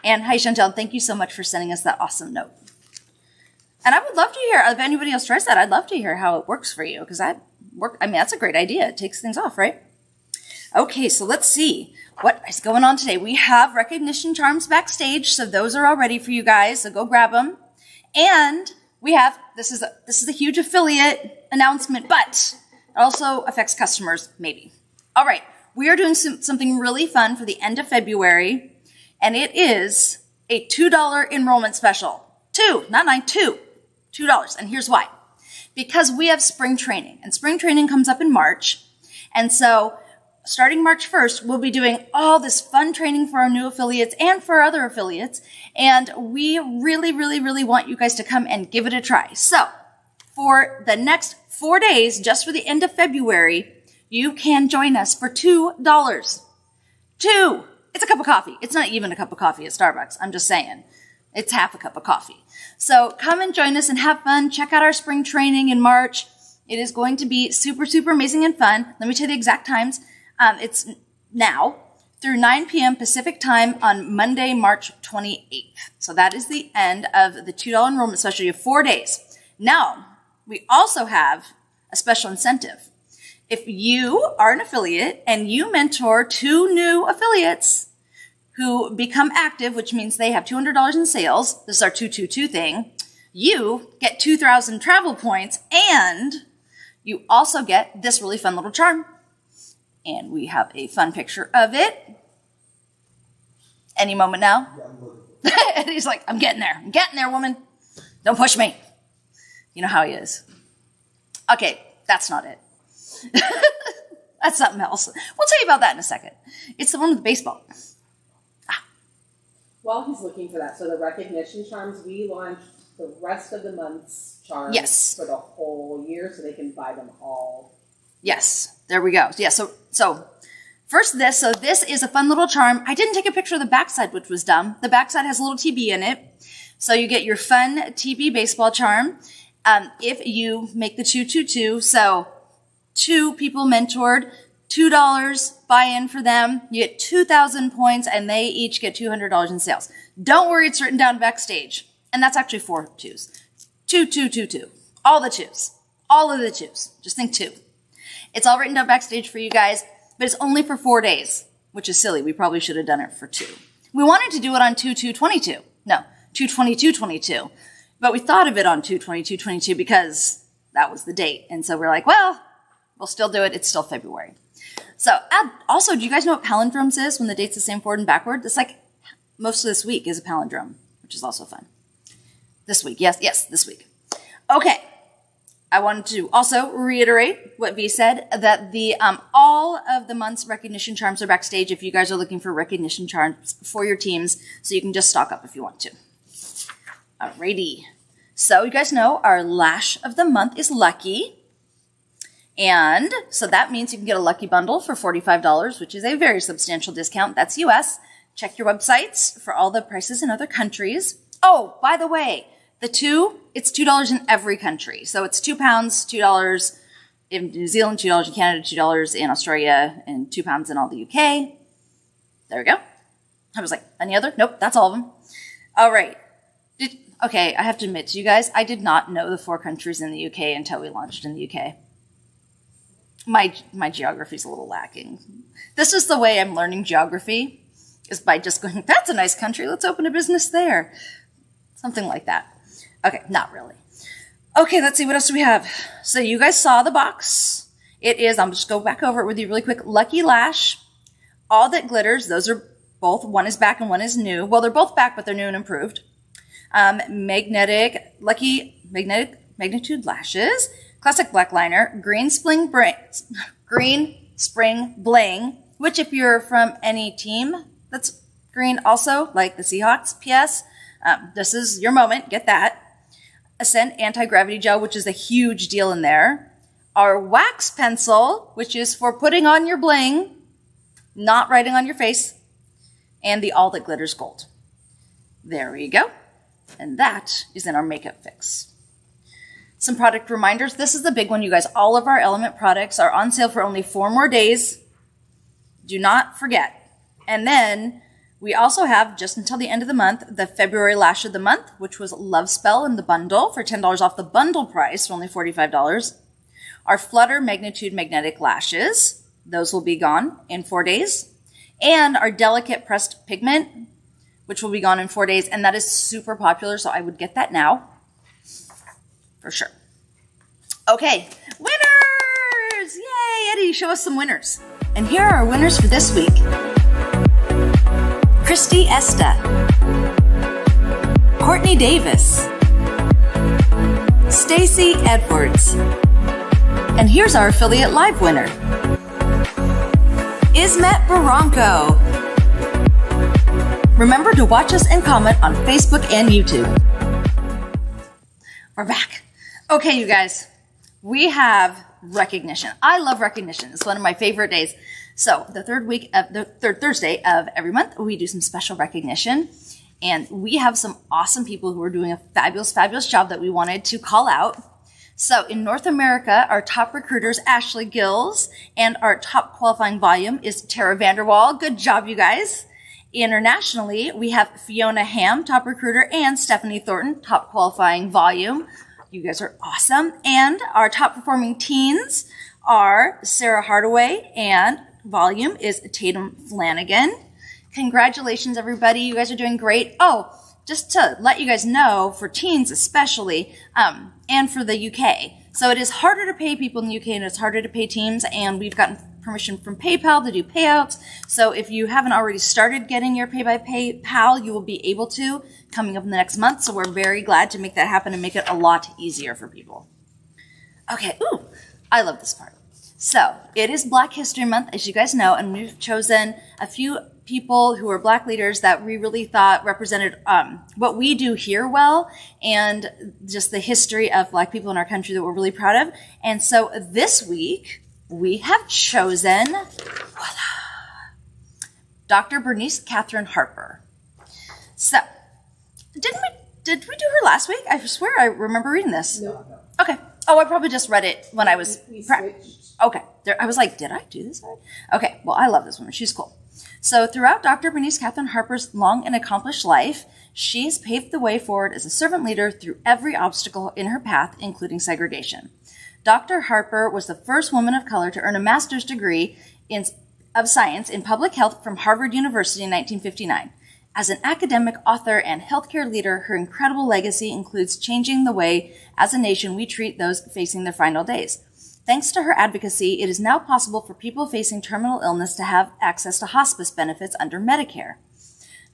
And hi, Chantel. Thank you so much for sending us that awesome note. And I would love to hear, if anybody else tries that, I'd love to hear how it works for you, because that's a great idea. It takes things off, right? Okay, so let's see what is going on today. We have recognition charms backstage, so those are all ready for you guys, so go grab them. And we have, this is a huge affiliate announcement, but it also affects customers, maybe. All right, we are doing something really fun for the end of February, and it is a $2 enrollment special. $2, not $9, $2. And here's why. Because we have spring training, and spring training comes up in March. And so starting March 1st, we'll be doing all this fun training for our new affiliates and for other affiliates. And we really, really, really want you guys to come and give it a try. So for the next 4 days, just for the end of February, you can join us for $2. $2. It's a cup of coffee. It's not even a cup of coffee at Starbucks. I'm just saying. It's half a cup of coffee. So come and join us and have fun. Check out our spring training in March. It is going to be super, super amazing and fun. Let me tell you the exact times. It's now through 9 p.m. Pacific time on Monday, March 28th. So that is the end of the $2 enrollment special. You have 4 days. Now, we also have a special incentive. If you are an affiliate and you mentor 2 new affiliates who become active, which means they have $200 in sales, this is our 222 thing, you get 2,000 travel points, and you also get this really fun little charm. And we have a fun picture of it. Any moment now. And he's like, I'm getting there, woman. Don't push me. You know how he is. Okay, that's not it. That's something else. We'll tell you about that in a second. It's the one with the baseball. While he's looking for that, so the recognition charms, we launched the rest of the month's charms for the whole year, so they can buy them all. Yes, there we go. Yeah, so first this. So this is a fun little charm. I didn't take a picture of the backside, which was dumb. The backside has a little TB in it. So you get your fun TB baseball charm. If you make the 222, so 2 people mentored, $2 buy-in for them. You get 2,000 points, and they each get $200 in sales. Don't worry, it's written down backstage. And that's actually 4 2s. 2, 2, 2, 2. All the 2s. All of the 2s. Just think 2. It's all written down backstage for you guys, but it's only for 4 days, which is silly. We probably should have done it for 2. We wanted to do it on 2/2/22. No, 2/22/22. But we thought of it on 2/22/22 because that was the date. And so we're like, well, we'll still do it. It's still February. So also, do you guys know what palindromes is when the date's the same forward and backward? It's like most of this week is a palindrome, which is also fun. This week. Yes, this week. Okay. I wanted to also reiterate what V said, that the all of the month's recognition charms are backstage if you guys are looking for recognition charms for your teams, so you can just stock up if you want to. Alrighty. So you guys know our lash of the month is Lucky. And so that means you can get a Lucky bundle for $45, which is a very substantial discount. That's US. Check your websites for all the prices in other countries. Oh, by the way, it's $2 in every country. So it's £2, $2 in New Zealand, $2 in Canada, $2 in Australia, and £2 in all the UK. There we go. I was like, any other? Nope, that's all of them. All right. Okay, I have to admit to you guys, I did not know the 4 countries in the UK until we launched in the UK. My geography's a little lacking. This is the way I'm learning geography, is by just going, that's a nice country, let's open a business there. Something like that. Okay, not really. Okay, let's see, what else do we have? So you guys saw the box. It is, I'll just go back over it with you really quick. Lucky Lash, All That Glitters. Those are both, one is back and one is new. Well, they're both back, but they're new and improved. Lucky Magnitude Lashes, Classic Black Liner, Green Spring Bling, which if you're from any team that's green also, like the Seahawks, PS, this is your moment, get that. Ascend Anti-Gravity Gel, which is a huge deal in there. Our Wax Pencil, which is for putting on your bling, not writing on your face. And the All That Glitters Gold. There we go. And that is in our makeup fix. Some product reminders. This is the big one, you guys. All of our Element products are on sale for only 4 more days. Do not forget. And then we also have, just until the end of the month, the February Lash of the Month, which was Love Spell in the bundle for $10 off the bundle price for only $45. Our Flutter Magnitude Magnetic Lashes. Those will be gone in 4 days. And our Delicate Pressed Pigment, which will be gone in 4 days. And that is super popular, so I would get that now. For sure. Okay, winners! Yay, Eddie, show us some winners. And here are our winners for this week. Christy Esta, Courtney Davis, Stacy Edwards. And here's our affiliate live winner. Ismet Barranco. Remember to watch us and comment on Facebook and YouTube. We're back. Okay, you guys, we have recognition. I love recognition. It's one of my favorite days. So the third Thursday of every month, we do some special recognition. And we have some awesome people who are doing a fabulous, fabulous job that we wanted to call out. So in North America, our top recruiter is Ashley Gills, and our top qualifying volume is Tara Vanderwall. Good job, you guys. Internationally, we have Fiona Ham, top recruiter, and Stephanie Thornton, top qualifying volume. You guys are awesome. And our top performing teens are Sarah Hardaway, and volume is Tatum Flanagan. Congratulations, everybody. You guys are doing great. Oh, just to let you guys know, for teens especially, and for the UK. So it is harder to pay people in the UK and it's harder to pay teams, and we've gotten permission from PayPal to do payouts. So if you haven't already started getting your pay by PayPal, you will be able to coming up in the next month. So we're very glad to make that happen and make it a lot easier for people. Okay, ooh, I love this part. So it is Black History Month, as you guys know, and we've chosen a few people who are Black leaders that we really thought represented what we do here well, and just the history of Black people in our country that we're really proud of. And so this week, we have chosen, voila, Dr. Bernice Catherine Harper. So, did we do her last week? I swear I remember reading this. No. Okay. Oh, I probably just read it when I was... We switched. Okay. I was like, did I do this already? Okay. Well, I love this woman. She's cool. So throughout Dr. Bernice Catherine Harper's long and accomplished life, she's paved the way forward as a servant leader through every obstacle in her path, including segregation. Dr. Harper was the first woman of color to earn a master's degree of science in public health from Harvard University in 1959. As an academic, author, and healthcare leader, her incredible legacy includes changing the way, as a nation, we treat those facing their final days. Thanks to her advocacy, it is now possible for people facing terminal illness to have access to hospice benefits under Medicare.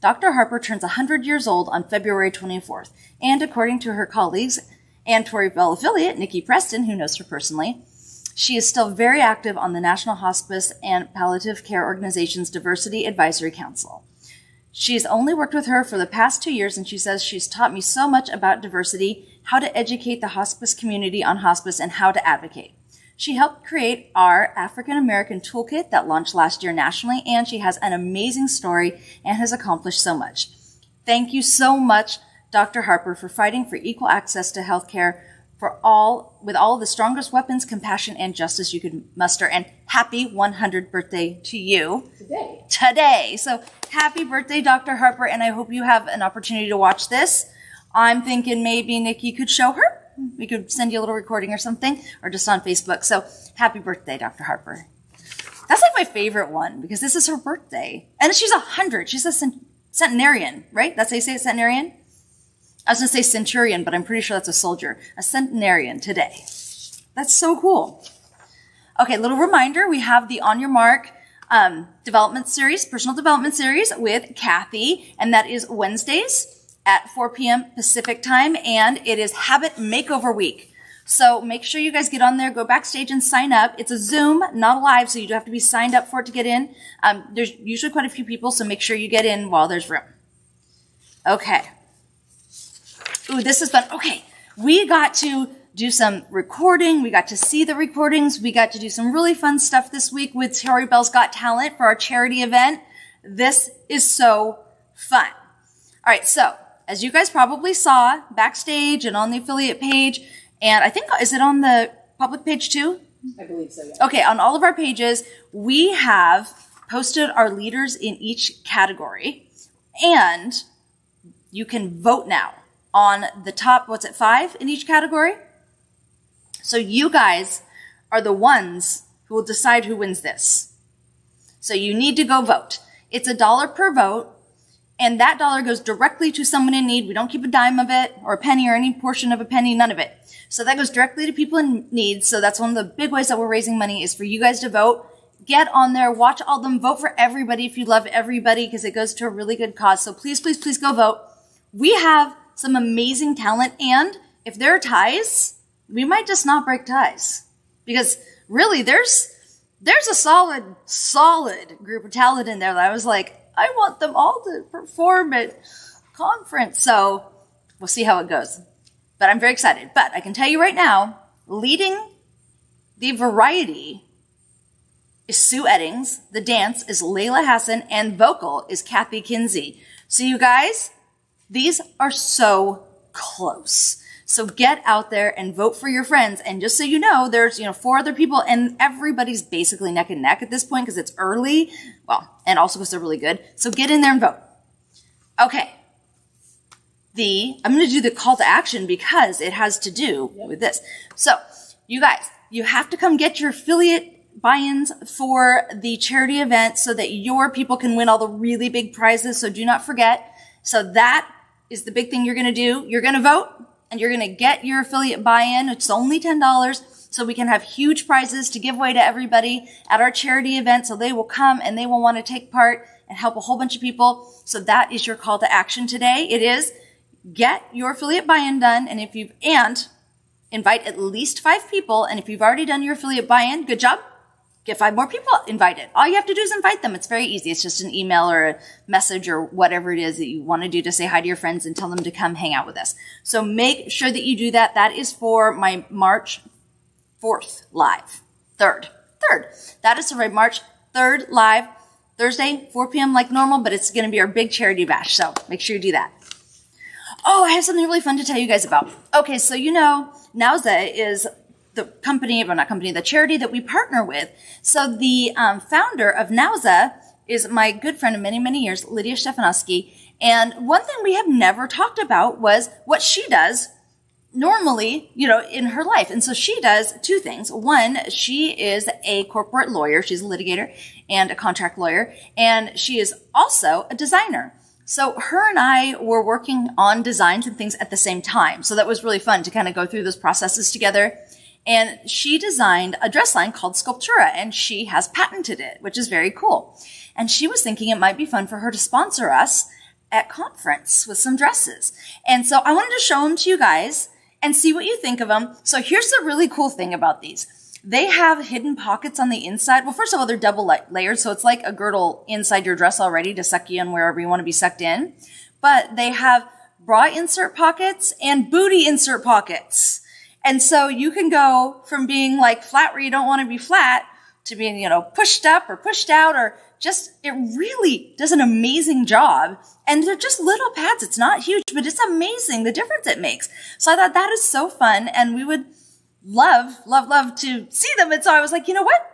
Dr. Harper turns 100 years old on February 24th, and according to her colleagues and Tory Bell affiliate, Nikki Preston, who knows her personally, she is still very active on the National Hospice and Palliative Care Organization's Diversity Advisory Council. She's only worked with her for the past 2 years, and she says, she's taught me so much about diversity, how to educate the hospice community on hospice, and how to advocate. She helped create our African American Toolkit that launched last year nationally, and she has an amazing story and has accomplished so much. Thank you so much, Dr. Harper, for fighting for equal access to healthcare for all, with all the strongest weapons, compassion, and justice you could muster. And happy 100th birthday to you. Today. So happy birthday, Dr. Harper, and I hope you have an opportunity to watch this. I'm thinking maybe Nikki could show her. We could send you a little recording or something, or just on Facebook. So happy birthday, Dr. Harper. That's like my favorite one, because this is her birthday. And she's 100. She's a centenarian, right? That's how you say it, centenarian? I was going to say centurion, but I'm pretty sure that's a soldier. A centenarian today. That's so cool. Okay, little reminder. We have the On Your Mark development series, personal development series with Kathy, and that is Wednesdays at 4 p.m. Pacific time, and it is Habit Makeover Week. So make sure you guys get on there, go backstage and sign up. It's a Zoom, not live, so you do have to be signed up for it to get in. There's usually quite a few people, so make sure you get in while there's room. Okay. Ooh, this is fun. Okay, we got to do some recording. We got to see the recordings. We got to do some really fun stuff this week with Tori Bell's Got Talent for our charity event. This is so fun. All right, so as you guys probably saw backstage and on the affiliate page, and I think, is it on the public page too? I believe so, yeah. Okay, on all of our pages, we have posted our leaders in each category, and you can vote now on the top, 5 in each category? So you guys are the ones who will decide who wins this. So you need to go vote. It's $1 per vote, and that dollar goes directly to someone in need. We don't keep a dime of it, or a penny, or any portion of a penny, none of it. So that goes directly to people in need. So that's one of the big ways that we're raising money, is for you guys to vote. Get on there, watch all of them, vote for everybody if you love everybody, because it goes to a really good cause. So please, please, please go vote. We have some amazing talent, and if there are ties, we might just not break ties, because really there's a solid group of talent in there that I was like, I want them all to perform at conference. So we'll see how it goes, but I'm very excited. But I can tell you right now, leading the variety is Sue Eddings, the dance is Layla Hassan, and vocal is Kathy Kinsey. So you guys, these are so close. So get out there and vote for your friends. And just so you know, there's, 4 other people, and everybody's basically neck and neck at this point because it's early. Well, and also because they're really good. So get in there and vote. Okay. I'm going to do the call to action because it has to do with this. So you guys, you have to come get your affiliate buy-ins for the charity event so that your people can win all the really big prizes. So do not forget. So that is the big thing you're going to do. You're going to vote, and you're going to get your affiliate buy-in. It's only $10, so we can have huge prizes to give away to everybody at our charity event. So they will come and they will want to take part and help a whole bunch of people. So that is your call to action today. It is get your affiliate buy-in done. And invite at least 5 people. And if you've already done your affiliate buy-in, good job. Get 5 more people invited. All you have to do is invite them. It's very easy. It's just an email or a message or whatever it is that you want to do to say hi to your friends and tell them to come hang out with us. So make sure that you do that. That is for my March 4th live. Third. That is for my March 3rd live, Thursday, 4 p.m. like normal, but it's going to be our big charity bash. So make sure you do that. Oh, I have something really fun to tell you guys about. Okay, so Nowza is the the charity that we partner with. So the founder of Nowza is my good friend of many, many years, Lydia Stefanowski. And one thing we have never talked about was what she does normally, in her life. And so she does 2 things. One, she is a corporate lawyer. She's a litigator and a contract lawyer. And she is also a designer. So her and I were working on designs and things at the same time. So that was really fun to kind of go through those processes together. And she designed a dress line called Sculptura, and she has patented it, which is very cool. And she was thinking it might be fun for her to sponsor us at conference with some dresses. And so I wanted to show them to you guys and see what you think of them. So here's the really cool thing about these. They have hidden pockets on the inside. Well, first of all, they're double layered, so it's like a girdle inside your dress already to suck you in wherever you want to be sucked in. But they have bra insert pockets and booty insert pockets. And so you can go from being like flat where you don't want to be flat to being, you know, pushed up or pushed out, or just, it really does an amazing job. And they're just little pads. It's not huge, but it's amazing the difference it makes. So I thought that is so fun, and we would love to see them. And so I was like, you know what?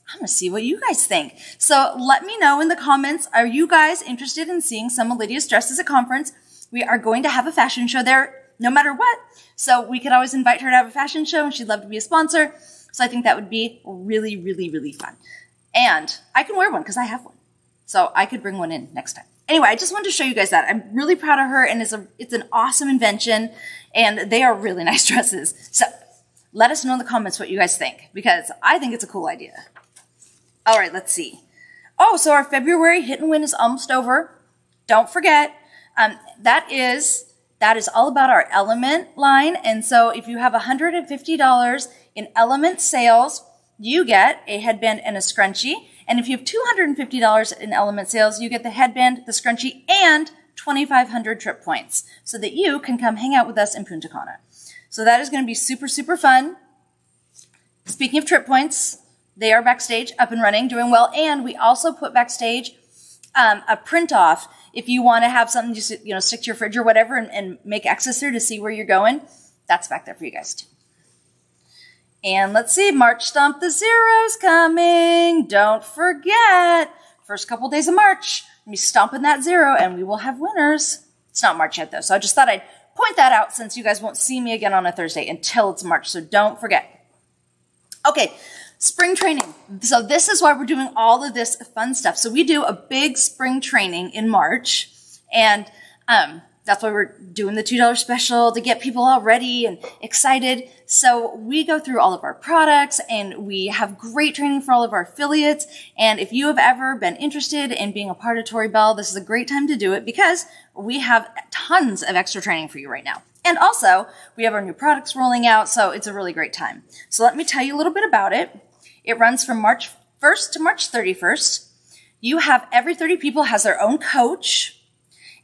I'm going to see what you guys think. So let me know in the comments, are you guys interested in seeing some of Lydia's dresses at conference? We are going to have a fashion show there no matter what. So we could always invite her to have a fashion show, and she'd love to be a sponsor. So I think that would be really, really, really fun. And I can wear one because I have one. So I could bring one in next time. Anyway, I just wanted to show you guys that. I'm really proud of her, and it's an awesome invention, and they are really nice dresses. So let us know in the comments what you guys think, because I think it's a cool idea. All right, let's see. Oh, so our February Hit and Win is almost over. Don't forget, that is all about our Element line. And so if you have $150 in Element sales, you get a headband and a scrunchie. And if you have $250 in Element sales, you get the headband, the scrunchie, and 2,500 trip points so that you can come hang out with us in Punta Cana. So that is going to be super, super fun. Speaking of trip points, they are backstage, up and running, doing well. And we also put backstage a print off if you want to have something just, you know, stick to your fridge or whatever and make access there to see where you're going. That's back there for you guys too. And let's see, March Stomp the Zero's coming. Don't forget, first couple days of March, we'll be stomping that zero and we will have winners. It's not March yet though, so I just thought I'd point that out since you guys won't see me again on a Thursday until it's March, so don't forget. Okay, spring training. So this is why we're doing all of this fun stuff. So we do a big spring training in March, and that's why we're doing the $2 special to get people all ready and excited. So we go through all of our products, and we have great training for all of our affiliates. And if you have ever been interested in being a part of Tori Bell, this is a great time to do it because we have tons of extra training for you right now. And also, we have our new products rolling out, so it's a really great time. So let me tell you a little bit about it. It runs from March 1st to March 31st. You have every 30 people has their own coach.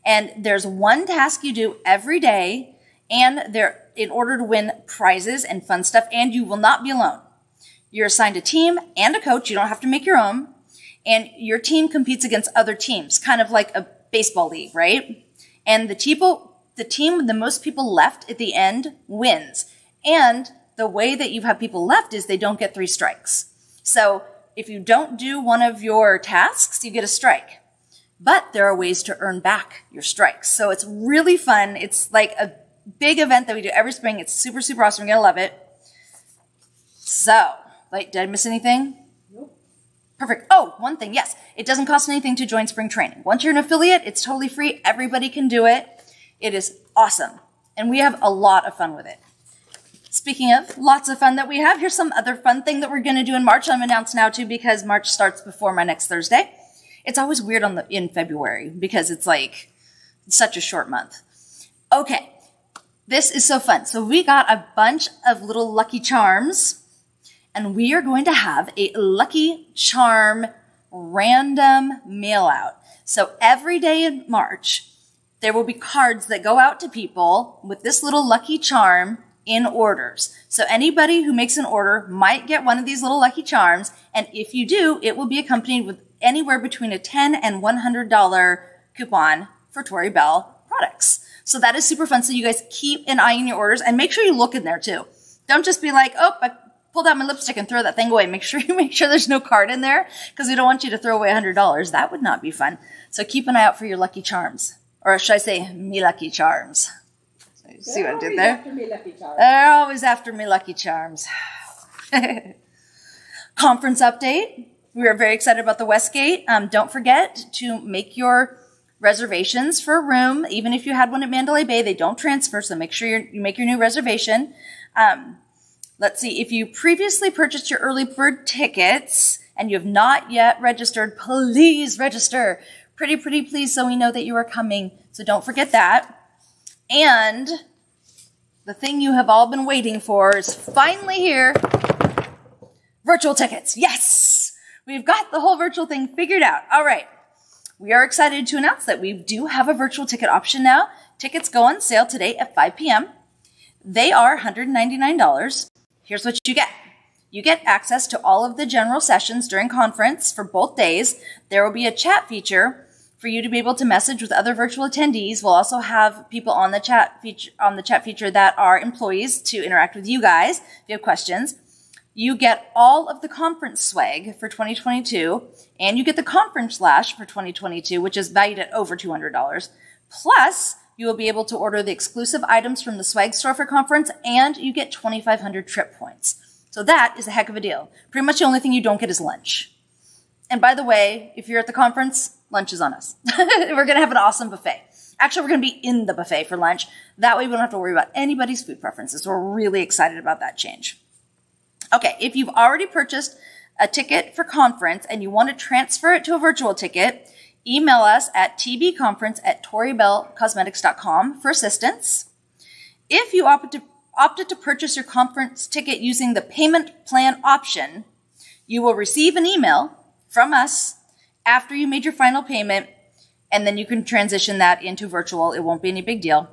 And there's one task you do every day, and they're in order to win prizes and fun stuff, and you will not be alone. You're assigned a team and a coach. You don't have to make your own. And your team competes against other teams, kind of like a baseball league, right? And the team with the most people left at the end wins. And the way that you have people left is they don't get 3 strikes. So if you don't do one of your tasks, you get a strike. But there are ways to earn back your strikes. So it's really fun. It's like a big event that we do every spring. It's super, super awesome. You're going to love it. So, did I miss anything? Nope. Perfect. Oh, one thing. Yes. It doesn't cost anything to join spring training. Once you're an affiliate, it's totally free. Everybody can do it. It is awesome. And we have a lot of fun with it. Speaking of lots of fun that we have, here's some other fun thing that we're going to do in March. I'm announced now too because March starts before my next Thursday. It's always weird in February because it's like such a short month. Okay, this is so fun. So we got a bunch of little Lucky Charms, and we are going to have a Lucky Charm random mail out. So every day in March, there will be cards that go out to people with this little Lucky Charm in orders. So anybody who makes an order might get one of these little Lucky Charms, and if you do, it will be accompanied with anywhere between a $10 and $100 coupon for Tori Bell products. So that is super fun. So you guys keep an eye on your orders and make sure you look in there too. Don't just be like, oh, I pulled out my lipstick and throw that thing away. Make sure there's no card in there because we don't want you to throw away $100. That would not be fun. So keep an eye out for your Lucky Charms. Or should I say, me Lucky Charms. See what I did there? They're always after me Lucky Charms. Conference update. We are very excited about the Westgate. Don't forget to make your reservations for a room. Even if you had one at Mandalay Bay, they don't transfer, so make sure you make your new reservation. Let's see. If you previously purchased your early bird tickets and you have not yet registered, please register. Pretty please, so we know that you are coming. So don't forget that. And the thing you have all been waiting for is finally here. Virtual tickets. Yes! We've got the whole virtual thing figured out. All right. We are excited to announce that we do have a virtual ticket option now. Tickets go on sale today at 5 p.m. They are $199. Here's what you get. You get access to all of the general sessions during conference for both days. There will be a chat feature for you to be able to message with other virtual attendees. We'll also have people on the chat feature that are employees to interact with you guys if you have questions. You get all of the conference swag for 2022, and you get the conference lash for 2022, which is valued at over $200. Plus, you will be able to order the exclusive items from the swag store for conference, and you get 2,500 trip points. So that is a heck of a deal. Pretty much the only thing you don't get is lunch. And by the way, if you're at the conference, lunch is on us. We're going to have an awesome buffet. Actually, we're going to be in the buffet for lunch. That way we don't have to worry about anybody's food preferences. We're really excited about that change. Okay, if you've already purchased a ticket for conference and you want to transfer it to a virtual ticket, email us at tbconference@toribellcosmetics.com for assistance. If you opted to purchase your conference ticket using the payment plan option, you will receive an email from us after you made your final payment, and then you can transition that into virtual. It won't be any big deal.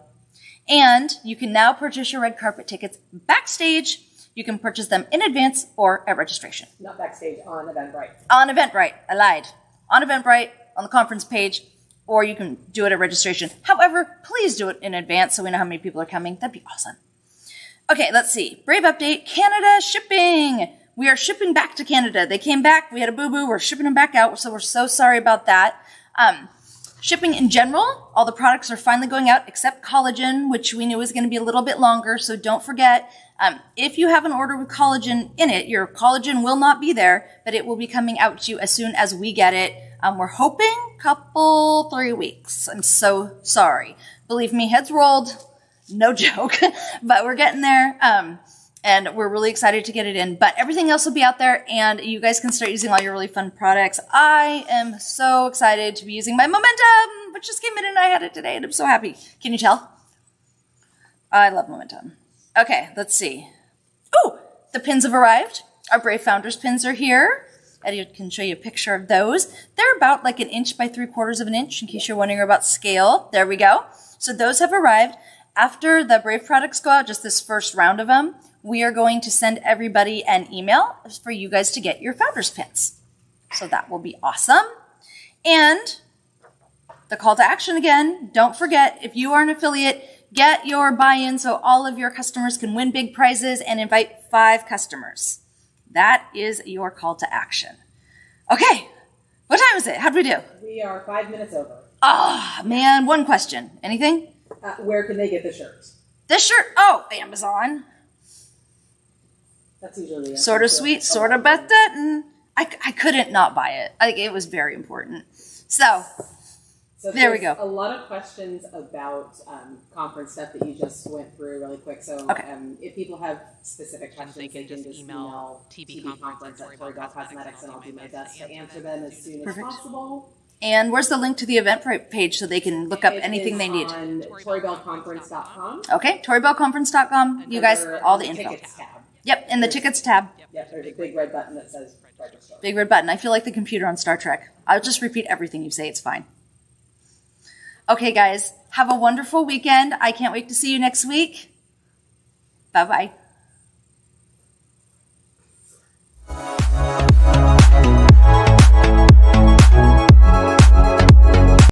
And you can now purchase your red carpet tickets backstage. You can purchase them in advance or at registration. Not backstage, on Eventbrite. On Eventbrite. I lied. On Eventbrite, on the conference page, or you can do it at registration. However, please do it in advance so we know how many people are coming. That'd be awesome. Okay, let's see. Brave update, Canada shipping. We are shipping back to Canada. They came back. We had a boo-boo. We're shipping them back out, so we're so sorry about that. Shipping in general, all the products are finally going out except collagen, which we knew was going to be a little bit longer, so don't forget. If you have an order with collagen in it, your collagen will not be there, but it will be coming out to you as soon as we get it. We're hoping 3 weeks. I'm so sorry. Believe me, heads rolled. No joke. But we're getting there. And we're really excited to get it in. But everything else will be out there, and you guys can start using all your really fun products. I am so excited to be using my Momentum, which just came in, and I had it today, and I'm so happy. Can you tell? I love Momentum. Okay, let's see. Oh, the pins have arrived. Our Brave Founders pins are here. I can show you a picture of those. They're about like 1 inch by 3/4 of an inch, in case you're wondering about scale. There we go. So those have arrived. After the Brave products go out, just this first round of them, we are going to send everybody an email for you guys to get your Founders pins. So that will be awesome. And the call to action again, don't forget, if you are an affiliate, get your buy-in so all of your customers can win big prizes and invite 5 customers. That is your call to action. Okay, what time is it? How'd we do? We are 5 minutes over. Oh, man, one question. Anything? Where can they get the shirts? This shirt? Oh, Amazon. That's usually sort of sweet, sort of Beth Dutton. I couldn't not buy it. It was very important. So there we go. A lot of questions about conference stuff that you just went through really quick. So okay. If people have specific questions, they can just email tbconference@toribellcosmetics, and I'll do my best to answer them as soon as possible. And where's the link to the Eventbrite page so they can look up anything they need? On toribellconference.com. Okay, toribellconference.com. You guys, all the info. Tickets tab. Yep, in the tickets tab. Yep, there's a big red button that says register. Big red button. I feel like the computer on Star Trek. I'll just repeat everything you say. It's fine. Okay, guys, have a wonderful weekend. I can't wait to see you next week. Bye-bye.